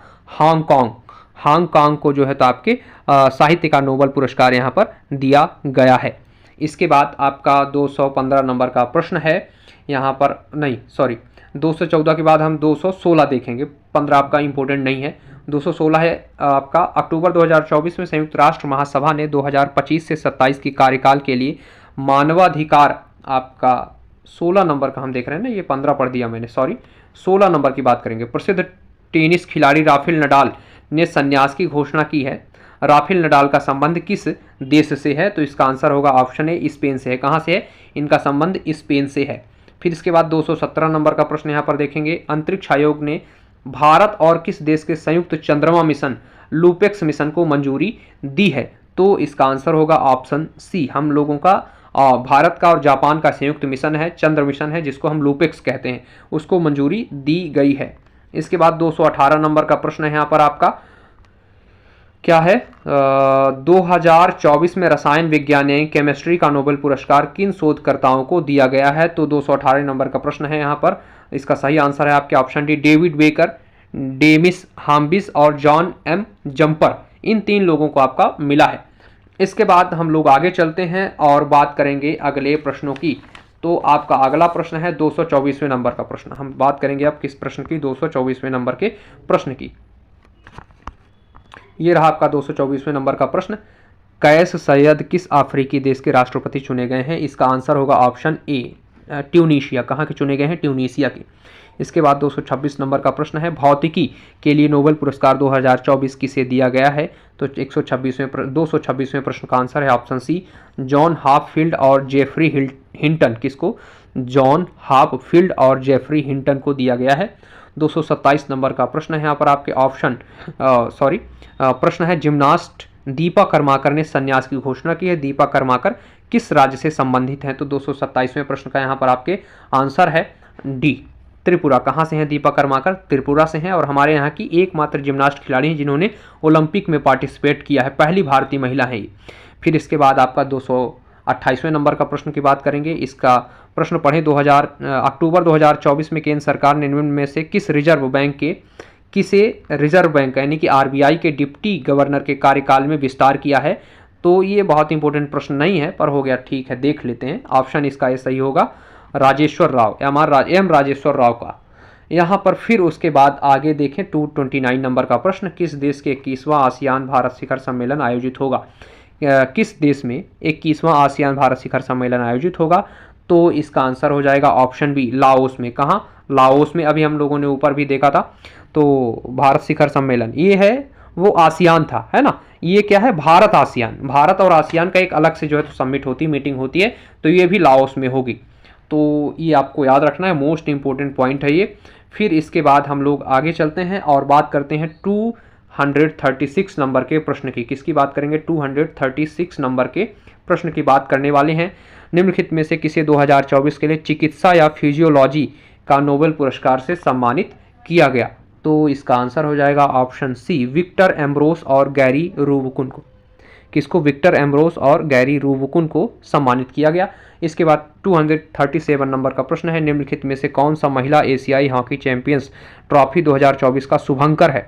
हांगकांग को जो है तो आपके साहित्य का नोबेल पुरस्कार यहाँ पर दिया गया है। इसके बाद आपका 215 नंबर का प्रश्न है यहाँ पर, नहीं सॉरी 214 के बाद हम 216 देखेंगे, 15 आपका इंपॉर्टेंट नहीं है। 216 है आपका, अक्टूबर 2024 में संयुक्त राष्ट्र महासभा ने 2025 से 27 की कार्यकाल के लिए मानवाधिकार आपका 16 नंबर का हम देख रहे हैं ना, ये 15 पढ़ दिया मैंने, सॉरी 16 नंबर की बात करेंगे। प्रसिद्ध टेनिस खिलाड़ी राफेल नडाल ने संन्यास की घोषणा की है। राफेल नडाल का संबंध किस देश से है? तो इसका आंसर होगा ऑप्शन ए स्पेन से है। कहाँ से है? इनका संबंध स्पेन से है। फिर इसके बाद 217 नंबर का प्रश्न यहाँ पर देखेंगे, अंतरिक्ष आयोग ने भारत और किस देश के संयुक्त चंद्रमा मिशन लूपेक्स मिशन को मंजूरी दी है? तो इसका आंसर होगा ऑप्शन सी, हम लोगों का भारत का और जापान का संयुक्त मिशन है, चंद्र मिशन है जिसको हम लूपेक्स कहते हैं, उसको मंजूरी दी गई है। इसके बाद 218 नंबर का प्रश्न है यहाँ पर आपका, क्या है 2024 में रसायन विज्ञान यानी केमिस्ट्री का नोबेल पुरस्कार किन शोधकर्ताओं को दिया गया है? तो 218 नंबर का प्रश्न है यहाँ पर, इसका सही आंसर है आपके option D David Baker, Demis Hassabis और जॉन एम जम्पर, इन 3 लोगों को आपका मिला है। इसके बाद हम लोग आगे चलते हैं और बात करेंगे अगले प्रश्नों की। तो आपका अगला प्रश्न है 224वें नंबर का प्रश्न। हम बात करेंगे अब किस प्रश्न की? 224वें नंबर के प्रश्न की। ये रहा आपका 224वें नंबर का प्रश्न, कैस सैयद किस अफ्रीकी देश के राष्ट्रपति चुने गए हैं? इसका आंसर होगा ऑप्शन ए ट्यूनीशिया। कहाँ के चुने गए हैं? ट्यूनीशिया के। इसके बाद 226 नंबर का प्रश्न है, भौतिकी के लिए नोबेल पुरस्कार 2024 किसे दिया गया है? तो 226वें प्रश्न का आंसर है ऑप्शन सी जॉन हाफील्ड और जेफरी हिंटन। किसको? जॉन हाफील्ड और जेफरी हिंटन को दिया गया है। 227 नंबर का प्रश्न है यहाँ पर आपके प्रश्न है, जिम्नास्ट दीपा कर्माकर ने संन्यास की घोषणा की है। दीपा कर्माकर किस राज्य से संबंधित हैं? तो 227वें प्रश्न का यहाँ पर आपके आंसर है डी त्रिपुरा। कहाँ से हैं दीपा करमाकर? त्रिपुरा से हैं और हमारे यहाँ की एकमात्र जिम्नास्ट खिलाड़ी हैं जिन्होंने ओलंपिक में पार्टिसिपेट किया है, पहली भारतीय महिला है ये। फिर इसके बाद आपका 228वें नंबर का प्रश्न की बात करेंगे। इसका प्रश्न पढ़ें, अक्टूबर 2024 में केंद्र सरकार ने निम्न में से किसे रिजर्व बैंक यानी कि आरबीआई के डिप्टी गवर्नर के कार्यकाल में विस्तार किया है? तो ये बहुत इंपॉर्टेंट प्रश्न नहीं है पर हो गया, ठीक है देख लेते हैं। ऑप्शन इसका ये सही होगा, राजेश्वर राव, एम राजेश्वर राव का। यहाँ पर फिर उसके बाद आगे देखें 229 नंबर का प्रश्न, किस देश के 21वां आसियान भारत शिखर सम्मेलन आयोजित होगा? किस देश में 21वां आसियान भारत शिखर सम्मेलन आयोजित होगा? तो इसका आंसर हो जाएगा ऑप्शन बी, लाओस में। कहाँ? लाओस में। अभी हम लोगों ने ऊपर भी देखा था। तो भारत शिखर सम्मेलन ये है, वो आसियान था, है ना। ये क्या है? भारत आसियान, भारत और आसियान का एक अलग से जो है तो समिट होती है, मीटिंग होती है, तो ये भी लाओस में होगी। तो ये आपको याद रखना है, मोस्ट इंपॉर्टेंट पॉइंट है ये। फिर इसके बाद हम लोग आगे चलते हैं और बात करते हैं 236 नंबर के प्रश्न की। किसकी बात करेंगे? 236 नंबर के प्रश्न की बात करने वाले हैं। निम्नलिखित में से किसे 2024 के लिए चिकित्सा या फिजियोलॉजी का नोबेल पुरस्कार से सम्मानित किया गया? तो इसका आंसर हो जाएगा ऑप्शन सी, विक्टर एम्ब्रोस और गैरी रूबिकुन को। किसको? विक्टर एम्ब्रोस और गैरी रूबिकुन को सम्मानित किया गया। इसके बाद 237 नंबर का प्रश्न है, निम्नलिखित में से कौन सा महिला एशियाई हॉकी चैंपियंस ट्रॉफी 2024 का शुभंकर है?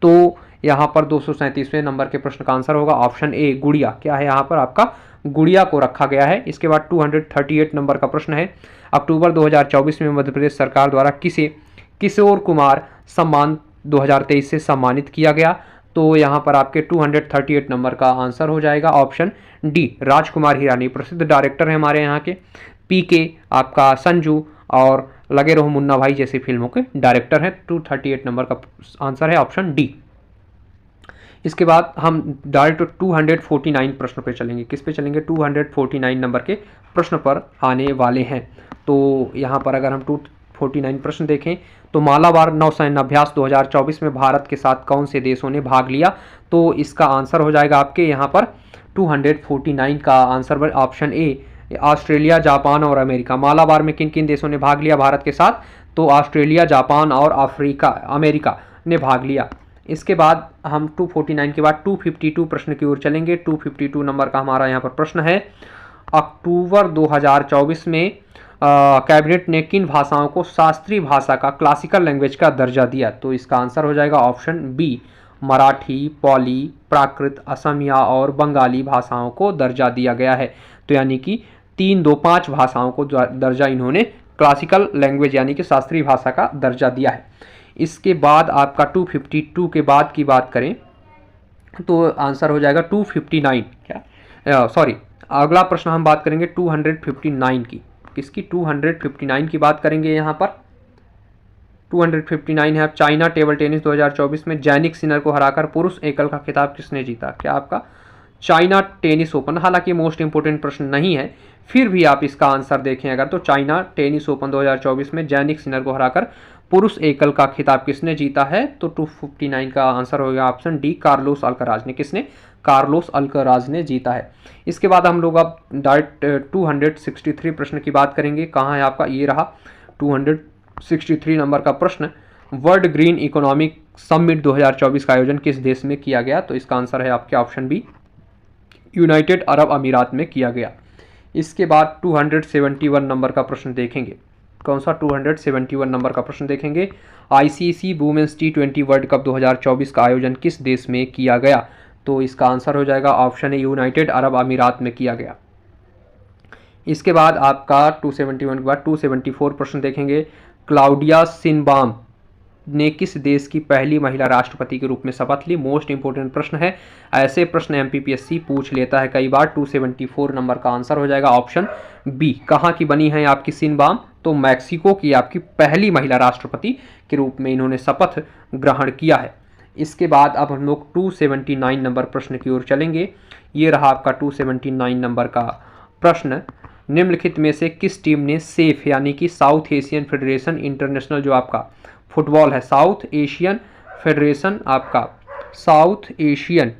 तो यहाँ पर 237वें नंबर के प्रश्न का आंसर होगा ऑप्शन ए, गुड़िया। क्या है यहाँ पर? आपका गुड़िया को रखा गया है। इसके बाद 238 नंबर का प्रश्न है, अक्टूबर 2024 में मध्य प्रदेश सरकार द्वारा किसे किशोर कुमार सम्मान 2023 से सम्मानित किया गया? तो यहाँ पर आपके 238 नंबर का आंसर हो जाएगा ऑप्शन डी, राजकुमार हिरानी। प्रसिद्ध डायरेक्टर हैं हमारे यहाँ के, पीके, आपका संजू और लगे रहो मुन्ना भाई जैसी फिल्मों के डायरेक्टर हैं। 238 नंबर का आंसर है ऑप्शन डी। इसके बाद हम डायरेक्ट 249 प्रश्न पे चलेंगे। किस पे चलेंगे? 249 नंबर के प्रश्न पर आने वाले हैं। तो यहाँ पर अगर हम 249 प्रश्न देखें तो मालाबार नौसैन्य अभ्यास 2024 में भारत के साथ कौन से देशों ने भाग लिया? तो इसका आंसर हो जाएगा आपके यहाँ पर 249 का answer option A, Australia, Japan और अमेरिका। मालाबार में किन किन देशों ने भाग लिया भारत के साथ? तो ऑस्ट्रेलिया, जापान और अमेरिका ने भाग लिया। इसके बाद हम 249 के बाद 252 प्रश्न की ओर चलेंगे। 252 नंबर का हमारा यहाँ पर प्रश्न है, अक्टूबर 2024 में कैबिनेट ने किन भाषाओं को शास्त्रीय भाषा का, क्लासिकल लैंग्वेज का दर्जा दिया? तो इसका आंसर हो जाएगा ऑप्शन बी, मराठी, पौली, प्राकृत, असमिया और बंगाली भाषाओं को दर्जा दिया गया है। तो यानी कि 3-2-5 भाषाओं को दर्जा इन्होंने क्लासिकल लैंग्वेज यानी कि शास्त्रीय भाषा का दर्जा दिया है। इसके बाद आपका 252 के बाद की बात करें तो आंसर हो जाएगा 259। क्या सॉरी, अगला प्रश्न हम बात करेंगे 259 की। किसकी? 259 की बात करेंगे। यहाँ पर 259 है, चाइना टेबल टेनिस 2024 में जैनिक सिनर को हराकर पुरुष एकल का खिताब किसने जीता? क्या आपका चाइना टेनिस ओपन। हालांकि मोस्ट इंपोर्टेंट प्रश्न नहीं है, फिर भी आप इसका आंसर देखें अगर तो चाइना टेनिस ओपन 2024 में जैनिक सिनर को हराकर पुरुष एकल का खिताब किसने जीता है? तो 259 का आंसर होगा ऑप्शन डी, कार्लोस अल्कराज ने। किसने? कार्लोस अल्कराज ने जीता है। इसके बाद हम लोग अब डायरेक्ट 263 प्रश्न की बात करेंगे। कहाँ है आपका? ये रहा 263 नंबर का प्रश्न, वर्ल्ड ग्रीन इकोनॉमिक समिट 2024 का आयोजन किस देश में किया गया? तो इसका आंसर है आपके ऑप्शन बी, यूनाइटेड अरब अमीरात में किया गया। इसके बाद 271 नंबर का प्रश्न देखेंगे। कौन सा? 271 नंबर का प्रश्न देखेंगे, ICC women's T20 world cup 2024 का आयोजन किस देश में किया गया? तो इसका आंसर हो जाएगा ऑप्शन ए, यूनाइटेड अरब अमीरात में किया गया। इसके बाद आपका 271 के बाद 274 प्रश्न देखेंगे, क्लाउडिया शिनबाम ने किस देश की पहली महिला राष्ट्रपति के रूप में शपथ ली? मोस्ट इंपोर्टेंट प्रश्न है, ऐसे प्रश्न एमपीपीएससी पूछ लेता है कई बार। 274 नंबर का आंसर हो जाएगा ऑप्शन बी। कहाँ की बनी है आपकी शिनबाम? तो मैक्सिको की आपकी पहली महिला राष्ट्रपति के रूप में इन्होंने शपथ ग्रहण किया है। इसके बाद अब हम लोग 279 नंबर प्रश्न की ओर चलेंगे। ये रहा आपका 279 नंबर का प्रश्न, निम्नलिखित में से किस टीम ने सेफ यानी कि साउथ एशियन फेडरेशन इंटरनेशनल जो आपका फुटबॉल है, साउथ एशियन फेडरेशन आपका south Asian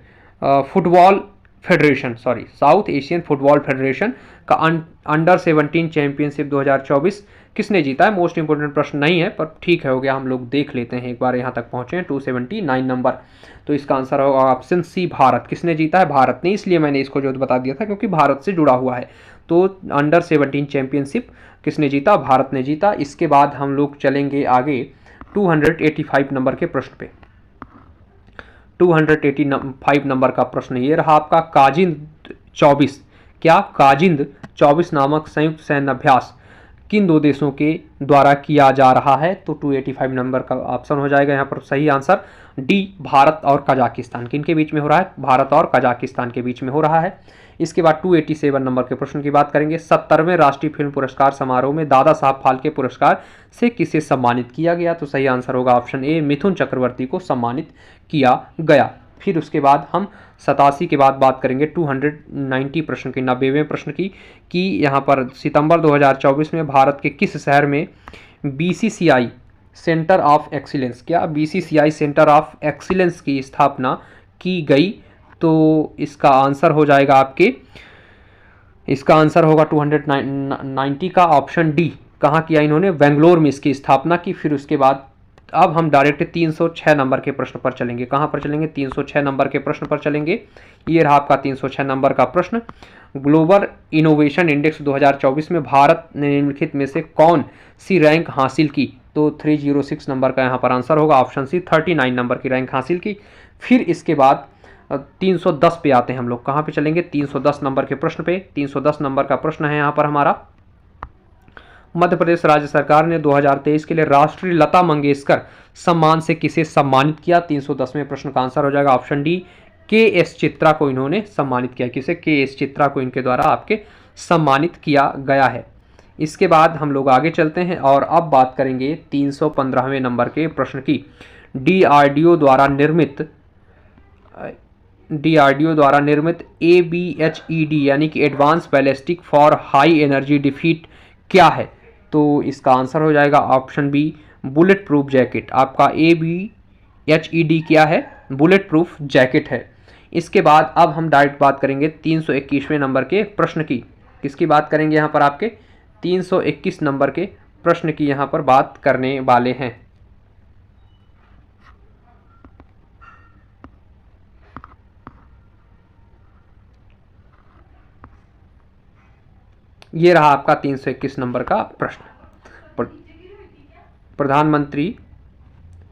football federation, sorry, south Asian football federation का अंडर 17 चैंपियनशिप 2024 किसने जीता है? मोस्ट इंपोर्टेंट प्रश्न नहीं है, पर ठीक है, हो गया, हम लोग देख लेते हैं। एक बार यहाँ तक पहुँचे हैं 279 नंबर, तो इसका आंसर होगा ऑप्शन सी, भारत। किसने जीता है? भारत ने। इसलिए मैंने इसको जो बता दिया था, क्योंकि भारत से जुड़ा हुआ है। तो अंडर 17 चैंपियनशिप किसने जीता? भारत ने जीता। इसके बाद हम लोग चलेंगे आगे 285 नंबर के प्रश्न पे। 285 नंबर का प्रश्न ये रहा आपका, काजिंद 24, क्या काजिंद 24 नामक संयुक्त सैन्य अभ्यास किन दो देशों के द्वारा किया जा रहा है? तो 285 नंबर का ऑप्शन हो जाएगा यहाँ पर सही आंसर डी, भारत और कजाकिस्तान। किन के बीच में हो रहा है? भारत और कजाकिस्तान के बीच में हो रहा है। इसके बाद 287 नंबर के प्रश्न की बात करेंगे। 70वें राष्ट्रीय फिल्म पुरस्कार समारोह में दादा साहब फाल्के पुरस्कार से किसे सम्मानित किया गया? तो सही आंसर होगा ऑप्शन ए, मिथुन चक्रवर्ती को सम्मानित किया गया। फिर उसके बाद हम 87 के बाद बात करेंगे 290 प्रश्न की, 90वें प्रश्न की, कि यहाँ पर सितंबर 2024 में भारत के किस शहर में BCCI सेंटर ऑफ एक्सीलेंस, क्या BCCI सेंटर ऑफ एक्सीलेंस की स्थापना की गई? तो इसका आंसर हो जाएगा आपके, इसका आंसर होगा 290 का ऑप्शन डी। कहाँ किया इन्होंने? बेंगलोर में इसकी स्थापना की। फिर उसके बाद अब हम डायरेक्ट 306 नंबर के प्रश्न पर चलेंगे। कहाँ पर चलेंगे? 306 नंबर के प्रश्न पर चलेंगे। ये रहा आपका 306 नंबर का प्रश्न। ग्लोबल इनोवेशन इंडेक्स 2024 में भारत ने निम्नलिखित में से कौन सी रैंक हासिल की? तो 306 नंबर का यहाँ पर आंसर होगा ऑप्शन सी, 39 नंबर की रैंक हासिल की। फिर इसके बाद 310 पे आते हैं हम लोग। कहाँ पे चलेंगे? 310 नंबर के प्रश्न पे। 310 नंबर का प्रश्न है यहाँ पर हमारा, मध्य प्रदेश राज्य सरकार ने 2023 के लिए राष्ट्रीय लता मंगेशकर सम्मान से किसे सम्मानित किया? 310वें प्रश्न का आंसर हो जाएगा ऑप्शन डी, KS चित्रा को इन्होंने सम्मानित किया। किसे? KS चित्रा को इनके द्वारा आपके सम्मानित किया गया है। इसके बाद हम लोग आगे चलते हैं और अब बात करेंगे 315वें नंबर के प्रश्न की। DRDO द्वारा निर्मित ABHED यानी कि advance ballistic for high energy defeat क्या है? तो इसका आंसर हो जाएगा option B, bullet proof jacket. आपका ABHED क्या है? बुलेट प्रूफ जैकेट है। इसके बाद अब हम डायरेक्ट बात करेंगे 321वें नंबर के प्रश्न की। किसकी बात करेंगे यहाँ पर? आपके 321 नंबर के प्रश्न की यहाँ पर बात करने वाले हैं। ये रहा आपका 321 नंबर का प्रश्न।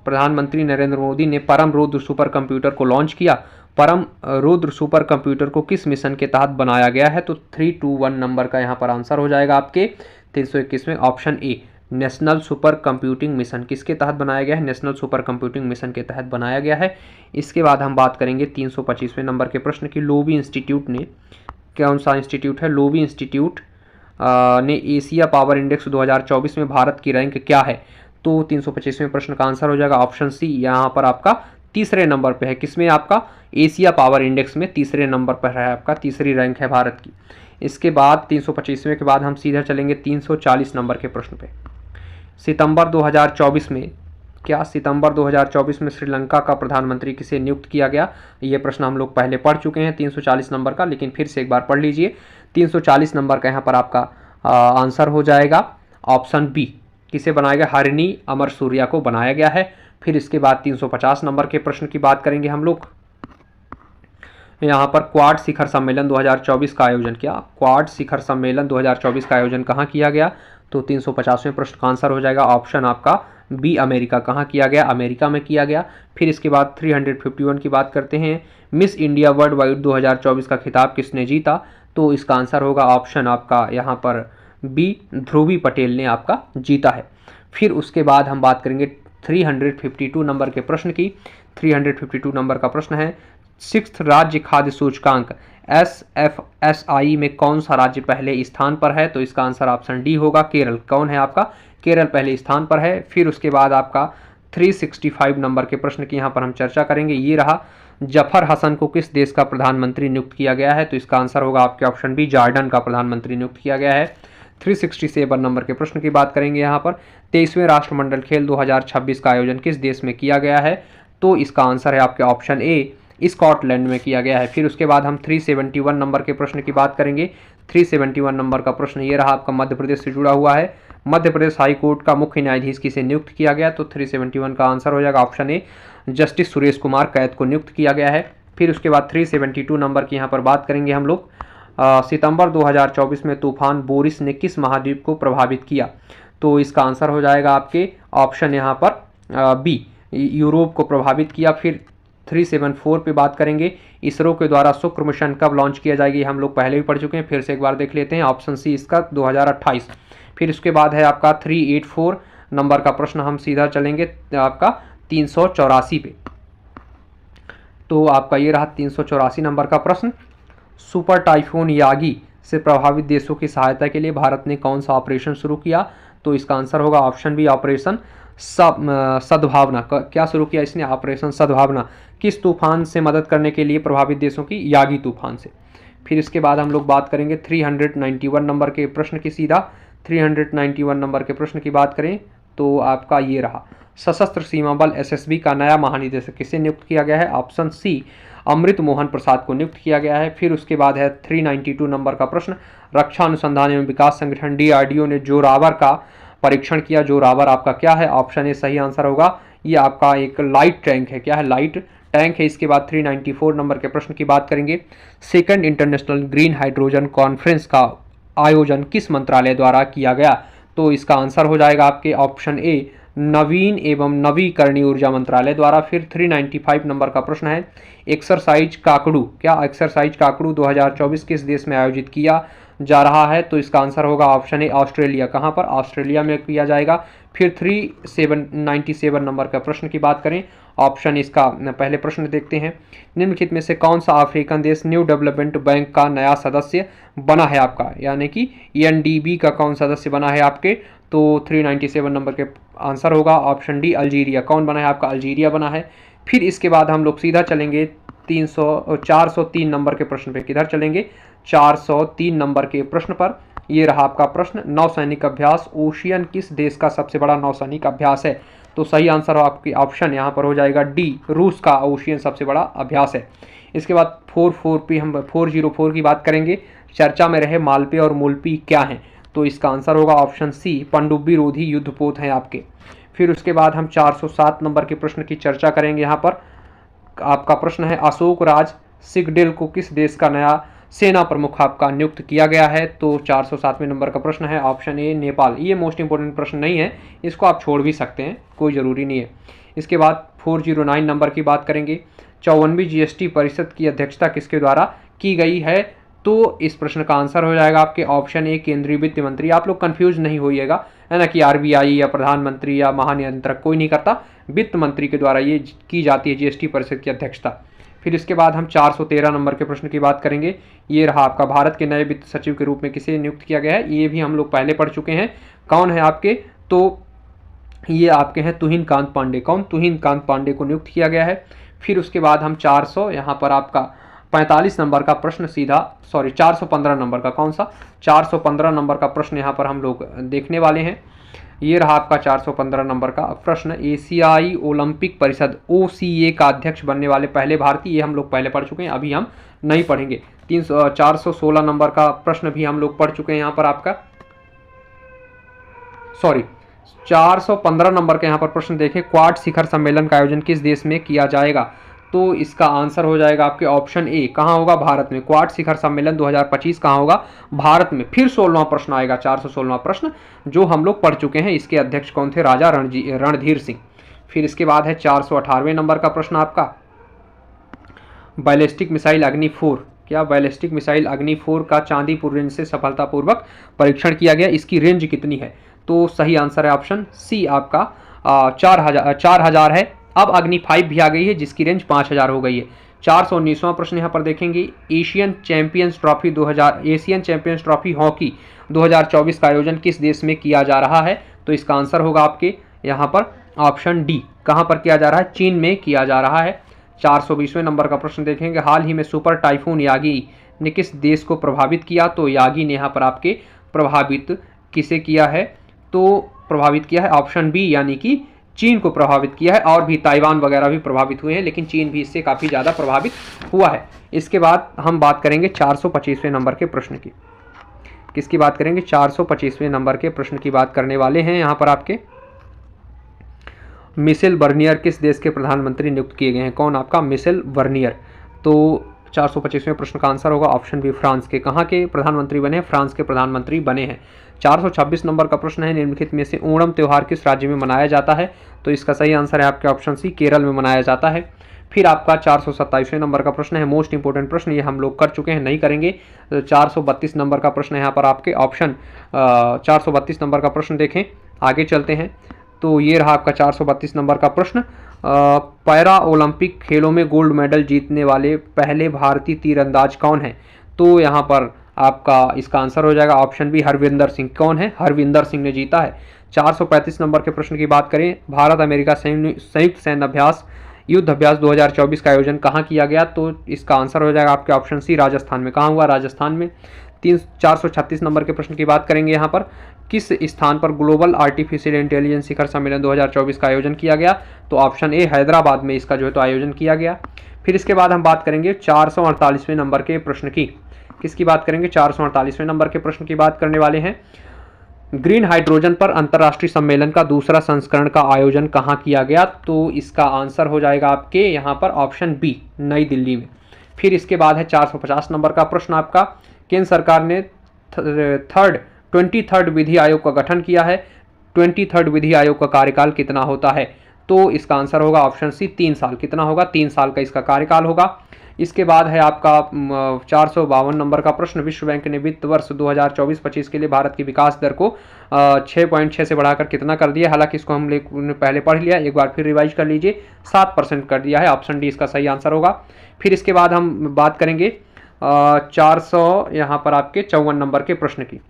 प्रधानमंत्री नरेंद्र मोदी ने परम रुद्र सुपर कंप्यूटर को लॉन्च किया। परम रुद्र सुपर कंप्यूटर को किस मिशन के तहत बनाया गया है? तो 321 नंबर का यहाँ पर आंसर हो जाएगा आपके 321 में option A, national super computing mission. किसके तहत बनाया गया है? नेशनल सुपर कंप्यूटिंग मिशन के तहत बनाया गया है। इसके बाद हम बात करेंगे 325वें नंबर के प्रश्न की। लोबी इंस्टीट्यूट ने, कौन सा इंस्टीट्यूट है? लोबी इंस्टीट्यूट ने एशिया पावर इंडेक्स 2024 में भारत की रैंक क्या है? तो 325वें प्रश्न का आंसर हो जाएगा ऑप्शन सी, यहाँ पर आपका तीसरे नंबर पे है। किसमें? आपका एशिया पावर इंडेक्स में तीसरे नंबर पर है, आपका तीसरी रैंक है भारत की। इसके बाद 325वें के बाद हम सीधा चलेंगे 340 नंबर के प्रश्न पे। सितंबर 2024 में, क्या सितंबर 2024 में श्रीलंका का प्रधानमंत्री किसे नियुक्त किया गया? ये प्रश्न हम लोग पहले पढ़ चुके हैं 340 नंबर का, लेकिन फिर से एक बार पढ़ लीजिए। 340 नंबर का यहाँ पर आपका आंसर हो जाएगा ऑप्शन बी, किसे बनाया गया? हरिणी अमर सूर्या को बनाया गया है। फिर इसके बाद 350 नंबर के प्रश्न की बात करेंगे हम लोग। यहाँ पर क्वाड शिखर सम्मेलन 2024 का आयोजन किया। क्वाड शिखर सम्मेलन 2024 का आयोजन कहाँ किया गया? तो 350वें प्रश्न का आंसर हो जाएगा ऑप्शन आपका बी, अमेरिका। कहाँ किया गया? अमेरिका में किया गया। फिर इसके बाद 351 की बात करते हैं। मिस इंडिया वर्ल्ड वाइड 2024 का खिताब किसने जीता? तो इसका आंसर होगा ऑप्शन आपका यहाँ पर बी, ध्रुवी पटेल ने आपका जीता है। फिर उसके बाद हम बात करेंगे 352 नंबर के प्रश्न की। 352 नंबर का प्रश्न है, 6th राज्य खाद्य सूचकांक SFSI में कौन सा राज्य पहले स्थान पर है? तो इसका आंसर ऑप्शन डी होगा, केरल। कौन है आपका? केरल पहले स्थान पर है। फिर उसके बाद आपका 365 नंबर के प्रश्न की यहाँ पर हम चर्चा करेंगे। ये रहा, जफर हसन को किस देश का प्रधानमंत्री नियुक्त किया गया है? तो इसका आंसर होगा आपके ऑप्शन बी, जॉर्डन का प्रधानमंत्री नियुक्त किया गया है। 367 नंबर के प्रश्न की बात करेंगे। यहाँ पर 23वें राष्ट्रमंडल खेल 2026 का आयोजन किस देश में किया गया है? तो इसका आंसर है आपके ऑप्शन ए, स्कॉटलैंड में किया गया है। फिर उसके बाद हम 371 नंबर के प्रश्न की बात करेंगे। 371 नंबर का प्रश्न ये रहा आपका, मध्य प्रदेश से जुड़ा हुआ है। मध्य प्रदेश हाई कोर्ट का मुख्य न्यायाधीश किसे नियुक्त किया गया? तो 371 का आंसर हो जाएगा option A, justice Suresh Kumar कैद को नियुक्त किया गया है। फिर उसके बाद 372 नंबर की यहाँ पर बात करेंगे हम लोग। सितंबर 2024 में तूफान बोरिस ने किस महाद्वीप को प्रभावित किया? तो इसका आंसर हो जाएगा आपके ऑप्शन यहाँ पर बी, यूरोप को प्रभावित किया। फिर 374 पे बात करेंगे, इसरो के द्वारा शुक्र मिशन कब लॉन्च किया जाएगी? हम लोग पहले भी पढ़ चुके हैं, फिर से एक बार देख लेते हैं। ऑप्शन सी इसका 2028। फिर उसके बाद है आपका 384 नंबर का प्रश्न, हम सीधा चलेंगे आपका 384 पे। तो आपका ये रहा 384 नंबर का प्रश्न, सुपर टाइफून यागी से प्रभावित देशों की सहायता के लिए भारत ने कौन सा ऑपरेशन शुरू किया? तो इसका आंसर होगा ऑप्शन बी, ऑपरेशन सद्भावना। क्या शुरू किया इसने? ऑपरेशन सद्भावना। किस तूफान से मदद करने के लिए? प्रभावित देशों की यागी तूफान से। फिर इसके बाद हम लोग बात करेंगे 391 नंबर के प्रश्न की। सीधा 391 नंबर के प्रश्न की बात करें तो आपका ये रहा, सशस्त्र सीमा बल एसएसबी का नया महानिदेशक किसे नियुक्त किया गया है? ऑप्शन सी, अमृत मोहन प्रसाद को नियुक्त किया गया है। फिर उसके बाद है 392 नंबर का प्रश्न, रक्षा अनुसंधान एवं विकास संगठन डीआरडीओ ने जोरावर का परीक्षण किया। जोरावर आपका क्या है? ऑप्शन ए सही आंसर होगा, ये आपका एक लाइट टैंक है। क्या है? लाइट टैंक है। इसके बाद 394 नंबर के प्रश्न की बात करेंगे, second international green hydrogen conference का आयोजन किस मंत्रालय द्वारा किया गया? तो इसका आंसर हो जाएगा आपके ऑप्शन ए, नवीन एवं नवीकरणीय ऊर्जा मंत्रालय द्वारा। फिर 395 नंबर का प्रश्न है, एक्सरसाइज काकड़ू, क्या एक्सरसाइज काकड़ू 2024 किस देश में आयोजित किया जा रहा है? तो इसका आंसर होगा ऑप्शन ए, ऑस्ट्रेलिया। कहाँ पर? ऑस्ट्रेलिया में किया जाएगा। फिर 397 नंबर का प्रश्न की बात करें, ऑप्शन इसका पहले प्रश्न देखते हैं, निम्नलिखित में से कौन सा अफ्रीकन देश न्यू डेवलपमेंट बैंक का नया सदस्य बना है आपका, यानी कि एनडीबी का कौन सदस्य बना है आपके? तो 397 नंबर के आंसर होगा ऑप्शन डी, अल्जीरिया। कौन बना है आपका? अल्जीरिया बना है। फिर इसके बाद हम लोग सीधा चलेंगे 403 नंबर के प्रश्न पे। किधर चलेंगे? 403 नंबर के प्रश्न पर। ये रहा आपका प्रश्न, नौसैनिक अभ्यास ओशियन किस देश का सबसे बड़ा नौसैनिक अभ्यास है? तो सही आंसर हो आपकी ऑप्शन यहाँ पर हो जाएगा डी, रूस का ओशियन सबसे बड़ा अभ्यास है। इसके बाद 404 की बात करेंगे, चर्चा में रहे मालपे और मूलपी क्या हैं? तो इसका आंसर होगा ऑप्शन सी, पनडुब्बी रोधी युद्धपोत हैं आपके। फिर उसके बाद हम 407 नंबर के प्रश्न की चर्चा करेंगे। यहाँ पर आपका प्रश्न है, अशोक राज सिगडेल को किस देश का नया सेना प्रमुख आपका नियुक्त किया गया है? तो 407वें नंबर का प्रश्न है ऑप्शन ए, नेपाल। ये मोस्ट इंपोर्टेंट प्रश्न नहीं है, इसको आप छोड़ भी सकते हैं, कोई ज़रूरी नहीं है। इसके बाद 409 नंबर की बात करेंगे, 54वीं जीएसटी परिषद की अध्यक्षता किसके द्वारा की गई है? तो इस प्रश्न का आंसर हो जाएगा आपके ऑप्शन ए, केंद्रीय वित्त मंत्री। आप लोग कंफ्यूज नहीं होइएगा, है ना, कि आरबीआई या प्रधानमंत्री या महानियंत्रक कोई नहीं करता, वित्त मंत्री के द्वारा ये की जाती है जीएसटी परिषद की अध्यक्षता। फिर इसके बाद हम 413 नंबर के प्रश्न की बात करेंगे। ये रहा आपका, भारत के नए वित्त सचिव के रूप में किसे नियुक्त किया गया है? ये भी हम लोग पहले पढ़ चुके हैं। कौन है आपके? तो ये आपके हैं तुहिन कांत पांडे। कौन? तुहिन कांत पांडे को नियुक्त किया गया है। फिर उसके बाद हम 400 यहाँ पर आपका 45 नंबर का प्रश्न सीधा 415 नंबर का, कौन सा? 415 नंबर का प्रश्न यहाँ पर हम लोग देखने वाले हैं। ये रहा आपका 415 नंबर का प्रश्न, एशियाई ओलंपिक परिषद OCA का अध्यक्ष बनने वाले पहले भारतीय। ये हम लोग पहले पढ़ चुके हैं, अभी हम नहीं पढ़ेंगे। 416 नंबर का प्रश्न भी हम लोग पढ़ चुके हैं। यहाँ पर आपका 415 नंबर का यहाँ पर प्रश्न देखें, क्वाड शिखर सम्मेलन का आयोजन किस देश में किया जाएगा? तो इसका आंसर हो जाएगा आपके ऑप्शन ए, कहाँ होगा? भारत में। क्वाड शिखर सम्मेलन 2025 कहाँ होगा? भारत में। फिर 16वां प्रश्न आएगा, 416वां प्रश्न जो हम लोग पढ़ चुके हैं। इसके अध्यक्ष कौन थे? राजा रणधीर सिंह। फिर इसके बाद है 418वें नंबर का प्रश्न आपका, बैलिस्टिक मिसाइल अग्नि 4, क्या बैलिस्टिक मिसाइल अग्नि 4 का चांदीपुर रेंज से सफलतापूर्वक परीक्षण किया गया? इसकी रेंज कितनी है? तो सही आंसर है ऑप्शन सी आपका 4000 है। अब अग्नि 5 भी आ गई है जिसकी रेंज 5000 हो गई है। 419वां प्रश्न यहाँ पर देखेंगे, एशियन चैंपियंस ट्रॉफी हॉकी 2024 का आयोजन किस देश में किया जा रहा है? तो इसका आंसर होगा आपके यहाँ पर ऑप्शन डी, कहाँ पर किया जा रहा है? चीन में किया जा रहा है। 420वें नंबर का प्रश्न देखेंगे, हाल ही में सुपर टाइफून यागी ने किस देश को प्रभावित किया? तो यागी ने यहाँ पर आपके प्रभावित किसे किया है? तो प्रभावित किया है ऑप्शन बी, यानी कि चीन को प्रभावित किया है, और भी ताइवान वगैरह भी प्रभावित हुए हैं, लेकिन चीन भी इससे काफ़ी ज़्यादा प्रभावित हुआ है। इसके बाद हम बात करेंगे 425वें नंबर के प्रश्न की। किसकी बात करेंगे? 425वें नंबर के प्रश्न की बात करने वाले हैं। यहाँ पर आपके मिशेल बर्नियर किस देश के प्रधानमंत्री नियुक्त किए गए हैं? कौन? आपका मिशेल बर्नियर। तो 425वें प्रश्न का आंसर होगा ऑप्शन बी, फ्रांस के। कहाँ के प्रधानमंत्री बने? फ्रांस के प्रधानमंत्री बने हैं। 426 नंबर का प्रश्न है, निम्नलिखित में से ओणम त्यौहार किस राज्य में मनाया जाता है? तो इसका सही आंसर है आपके ऑप्शन सी, केरल में मनाया जाता है। फिर आपका 427वें नंबर का प्रश्न है, मोस्ट इंपोर्टेंट प्रश्न, ये हम लोग कर चुके हैं, नहीं करेंगे। तो 432 नंबर का प्रश्न है यहाँ पर आपके ऑप्शन 432 नंबर का प्रश्न देखें, आगे चलते हैं। तो ये रहा आपका 432 नंबर का प्रश्न। पैरा ओलंपिक खेलों में गोल्ड मेडल जीतने वाले पहले भारतीय तीरंदाज कौन है? तो यहाँ पर आपका इसका आंसर हो जाएगा ऑप्शन बी, हरविंदर सिंह। कौन है? हरविंदर सिंह ने जीता है। 435 नंबर के प्रश्न की बात करें, भारत अमेरिका संयुक्त सैन्य अभ्यास युद्ध अभ्यास 2024 का आयोजन कहाँ किया गया? तो इसका आंसर हो जाएगा आपके ऑप्शन सी, राजस्थान में। कहाँ हुआ? राजस्थान में। 436 नंबर के प्रश्न की बात करेंगे, यहाँ पर किस स्थान पर ग्लोबल आर्टिफिशियल इंटेलिजेंस शिखर सम्मेलन 2024 का आयोजन किया गया? तो ऑप्शन ए, हैदराबाद में इसका जो है तो आयोजन किया गया। फिर इसके बाद हम बात करेंगे 448वें नंबर के प्रश्न की। किसकी बात करेंगे? 448वें नंबर के प्रश्न की बात करने वाले हैं। ग्रीन हाइड्रोजन पर अंतर्राष्ट्रीय सम्मेलन का दूसरा संस्करण का आयोजन कहाँ किया गया? तो इसका आंसर हो जाएगा आपके यहाँ पर ऑप्शन बी, नई दिल्ली में। फिर इसके बाद है 450 नंबर का प्रश्न आपका, केंद्र सरकार ने 23rd विधि आयोग का गठन किया है। 23rd विधि आयोग का कार्यकाल कितना होता है? तो इसका आंसर होगा ऑप्शन सी, 3 साल। कितना होगा? 3 साल का इसका कार्यकाल होगा। इसके बाद है आपका 452 नंबर का प्रश्न, विश्व बैंक ने वित्त वर्ष 2024-25 के लिए भारत की विकास दर को 6.6 से बढ़ाकर कितना कर दिया? हालांकि इसको हम पहले पढ़ लिया, एक बार फिर रिवाइज कर लीजिए, 7% कर दिया है। ऑप्शन डी इसका सही आंसर होगा। फिर इसके बाद हम बात करेंगे 400 यहाँ पर आपके 54 नंबर के प्रश्न की।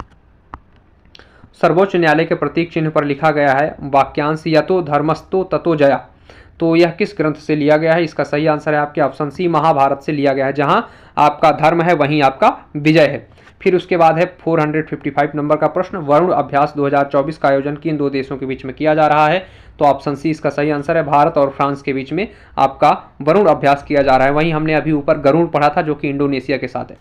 सर्वोच्च न्यायालय के प्रतीक चिन्ह पर लिखा गया है वाक्यांश यतो धर्मस्तो ततो जया, तो यह किस ग्रंथ से लिया गया है? इसका सही आंसर है आपके ऑप्शन सी, महाभारत से लिया गया है। जहां आपका धर्म है वहीं आपका विजय है। फिर उसके बाद है 455 नंबर का प्रश्न, वरुण अभ्यास 2024 का आयोजन किन 2 देशों के बीच में किया जा रहा है? तो ऑप्शन सी इसका सही आंसर है, भारत और फ्रांस के बीच में आपका वरुण अभ्यास किया जा रहा है। वहीं हमने अभी ऊपर गरुड़ पढ़ा था जो कि इंडोनेशिया के साथ है।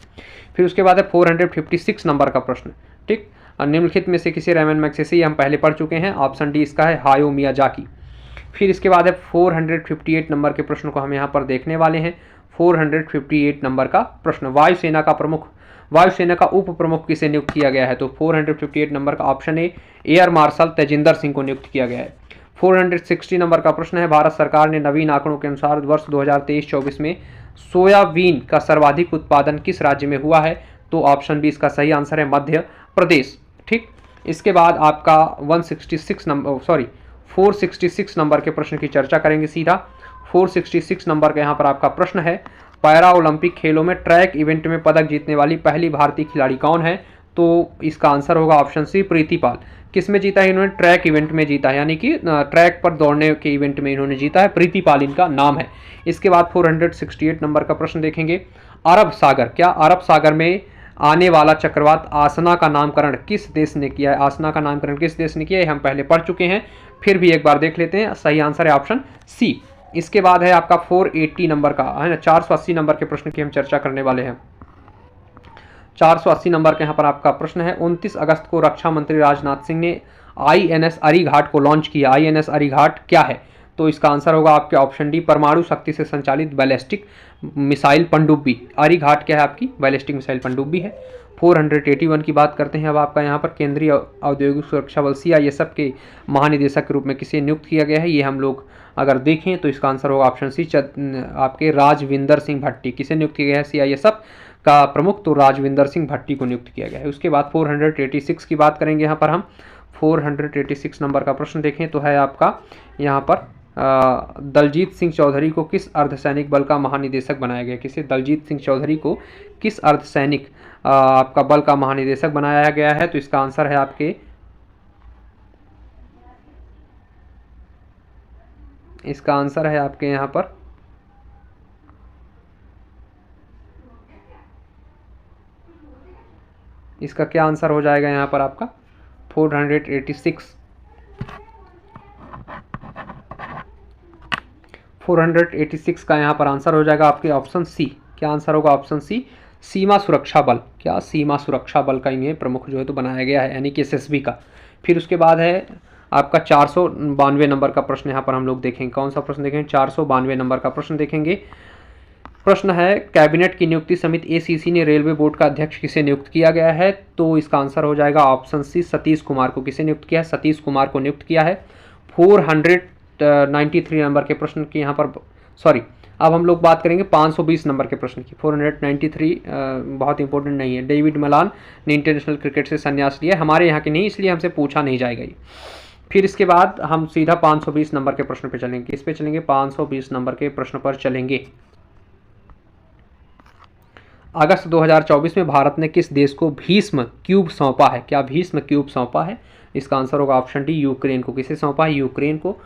फिर उसके बाद है 456 नंबर का प्रश्न, ठीक, निम्नलिखित में से किसी रेमन मैग्सेसे हम पहले पढ़ चुके हैं। ऑप्शन डी इसका है, हायो मियाजाकी। फिर इसके बाद है 458 नंबर के प्रश्न को हम यहाँ पर देखने वाले हैं। 458 नंबर का प्रश्न, वायुसेना का प्रमुख, वायुसेना का उप प्रमुख किसे नियुक्त किया गया है? तो 458 नंबर का option A, air marshal Tejinder Singh को नियुक्त किया गया है। 460 नंबर का प्रश्न है, भारत सरकार ने नवीन आंकड़ों के अनुसार वर्ष 2023-24 में सोयाबीन का सर्वाधिक उत्पादन किस राज्य में हुआ है? तो ऑप्शन बी इसका सही आंसर है, मध्य प्रदेश। ठीक, इसके बाद आपका 466 नंबर के प्रश्न की चर्चा करेंगे सीधा। 466 नंबर का यहाँ पर आपका प्रश्न है, पैरा ओलंपिक खेलों में ट्रैक इवेंट में पदक जीतने वाली पहली भारतीय खिलाड़ी कौन है? तो इसका आंसर होगा ऑप्शन सी, प्रीति पाल। किस में जीता है इन्होंने? ट्रैक इवेंट में जीता है, यानी कि ट्रैक पर दौड़ने के इवेंट में इन्होंने जीता है, प्रीति पाल इनका नाम है। इसके बाद 468 नंबर का प्रश्न देखेंगे, अरब सागर, क्या अरब सागर में आने वाला चक्रवात आसना का नामकरण किस देश ने किया है? आसना का नामकरण किस देश ने किया है? हम पहले पढ़ चुके हैं, फिर भी एक बार देख लेते हैं। सही आंसर है ऑप्शन सी। इसके बाद है आपका 480 नंबर का, है ना, 480 नंबर के प्रश्न की हम चर्चा करने वाले हैं। 480 नंबर के यहाँ पर आपका प्रश्न है, 29 अगस्त को रक्षा मंत्री राजनाथ सिंह ने INS अरीघाट को लॉन्च किया। INS अरीघाट क्या है? तो इसका आंसर होगा आपके ऑप्शन डी, परमाणु शक्ति से संचालित बैलिस्टिक मिसाइल पनडुब्बी। अरीघाट क्या है? आपकी बैलिस्टिक मिसाइल पनडुब्बी है। 481 की बात करते हैं अब आपका यहाँ पर, केंद्रीय औद्योगिक सुरक्षा बल CISF के महानिदेशक के रूप में किसे नियुक्त किया गया है? ये हम लोग अगर देखें तो इसका आंसर होगा ऑप्शन सी, आपके राजविंदर सिंह भट्टी। किसे नियुक्त किया गया है CISF का प्रमुख? तो राजविंदर सिंह भट्टी को नियुक्त किया गया है। उसके बाद 486 की बात करेंगे यहाँ पर हम। 486 नंबर का प्रश्न देखें तो है आपका यहाँ पर, दलजीत सिंह चौधरी को किस अर्धसैनिक बल का महानिदेशक बनाया गया? किसे? दलजीत सिंह चौधरी को किस अर्धसैनिक आपका बल का महानिदेशक बनाया गया है? तो इसका आंसर है आपके, इसका आंसर है आपके यहाँ पर इसका क्या आंसर हो जाएगा यहाँ पर आपका 486। 486 का यहाँ पर आंसर हो जाएगा आपके ऑप्शन सी। क्या आंसर होगा? ऑप्शन सी, सीमा सुरक्षा बल। क्या? सीमा सुरक्षा बल का इन्हें प्रमुख जो है तो बनाया गया है, यानी कि एसएसबी का। फिर उसके बाद है आपका 492 नंबर का प्रश्न। यहाँ पर हम लोग देखेंगे कौन सा प्रश्न देखेंगे, 492 नंबर का प्रश्न देखेंगे। प्रश्न है, कैबिनेट की नियुक्ति समिति एसीसी ने रेलवे बोर्ड का अध्यक्ष किसे नियुक्त किया गया है? तो इसका आंसर हो जाएगा ऑप्शन सी, सतीश कुमार को। किसे नियुक्त किया है? सतीश कुमार को नियुक्त किया है। 493 नंबर के प्रश्न की यहाँ पर, सॉरी, अब हम लोग बात करेंगे 520 नंबर के प्रश्न की। 493 बहुत इंपॉर्टेंट नहीं है। डेविड मलान ने इंटरनेशनल क्रिकेट से संन्यास लिया, हमारे यहाँ के नहीं, इसलिए हमसे पूछा नहीं जाएगा ये। फिर इसके बाद हम सीधा 520 नंबर के प्रश्न पे चलेंगे। इस पे चलेंगे, 520 नंबर के प्रश्न पर चलेंगे। अगस्त 2024 में भारत ने किस देश को भीष्म क्यूब सौंपा है? क्या भीष्म क्यूब सौंपा है? इसका आंसर होगा ऑप्शन डी, यूक्रेन को। किसे सौंपा है? यूक्रेन को।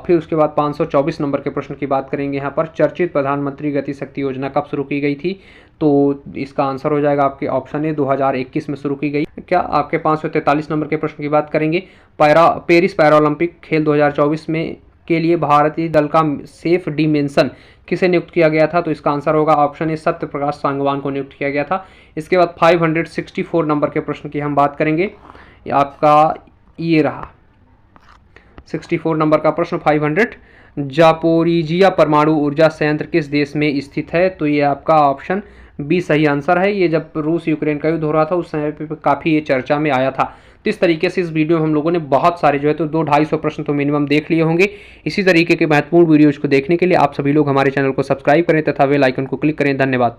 फिर उसके बाद 524 नंबर के प्रश्न की बात करेंगे। यहाँ पर चर्चित प्रधानमंत्री गति शक्ति योजना कब शुरू की गई थी? तो इसका आंसर हो जाएगा आपके ऑप्शन ए, 2021 में शुरू की गई। क्या? आपके 543 नंबर के प्रश्न की बात करेंगे। पेरिस पैरालंपिक खेल 2024 में के लिए भारतीय दल का सेफ डिमेंशन किसे नियुक्त किया गया था? तो इसका आंसर होगा ऑप्शन ए, सत्य प्रकाश सांगवान को नियुक्त किया गया था। इसके बाद 564 नंबर के प्रश्न की हम बात करेंगे। आपका ये रहा 64 नंबर का प्रश्न, 500, जापोरिजिया परमाणु ऊर्जा संयंत्र किस देश में स्थित है? तो ये आपका ऑप्शन बी सही आंसर है। ये जब रूस यूक्रेन का युद्ध हो रहा था उस समय पे काफ़ी ये चर्चा में आया था। तो इस तरीके से इस वीडियो में हम लोगों ने बहुत सारे जो है तो 200-250 प्रश्न तो मिनिमम देख लिए होंगे। इसी तरीके के महत्वपूर्ण वीडियोज़ को देखने के लिए आप सभी लोग हमारे चैनल को सब्सक्राइब करें तथा बेल आइकन को क्लिक करें। धन्यवाद।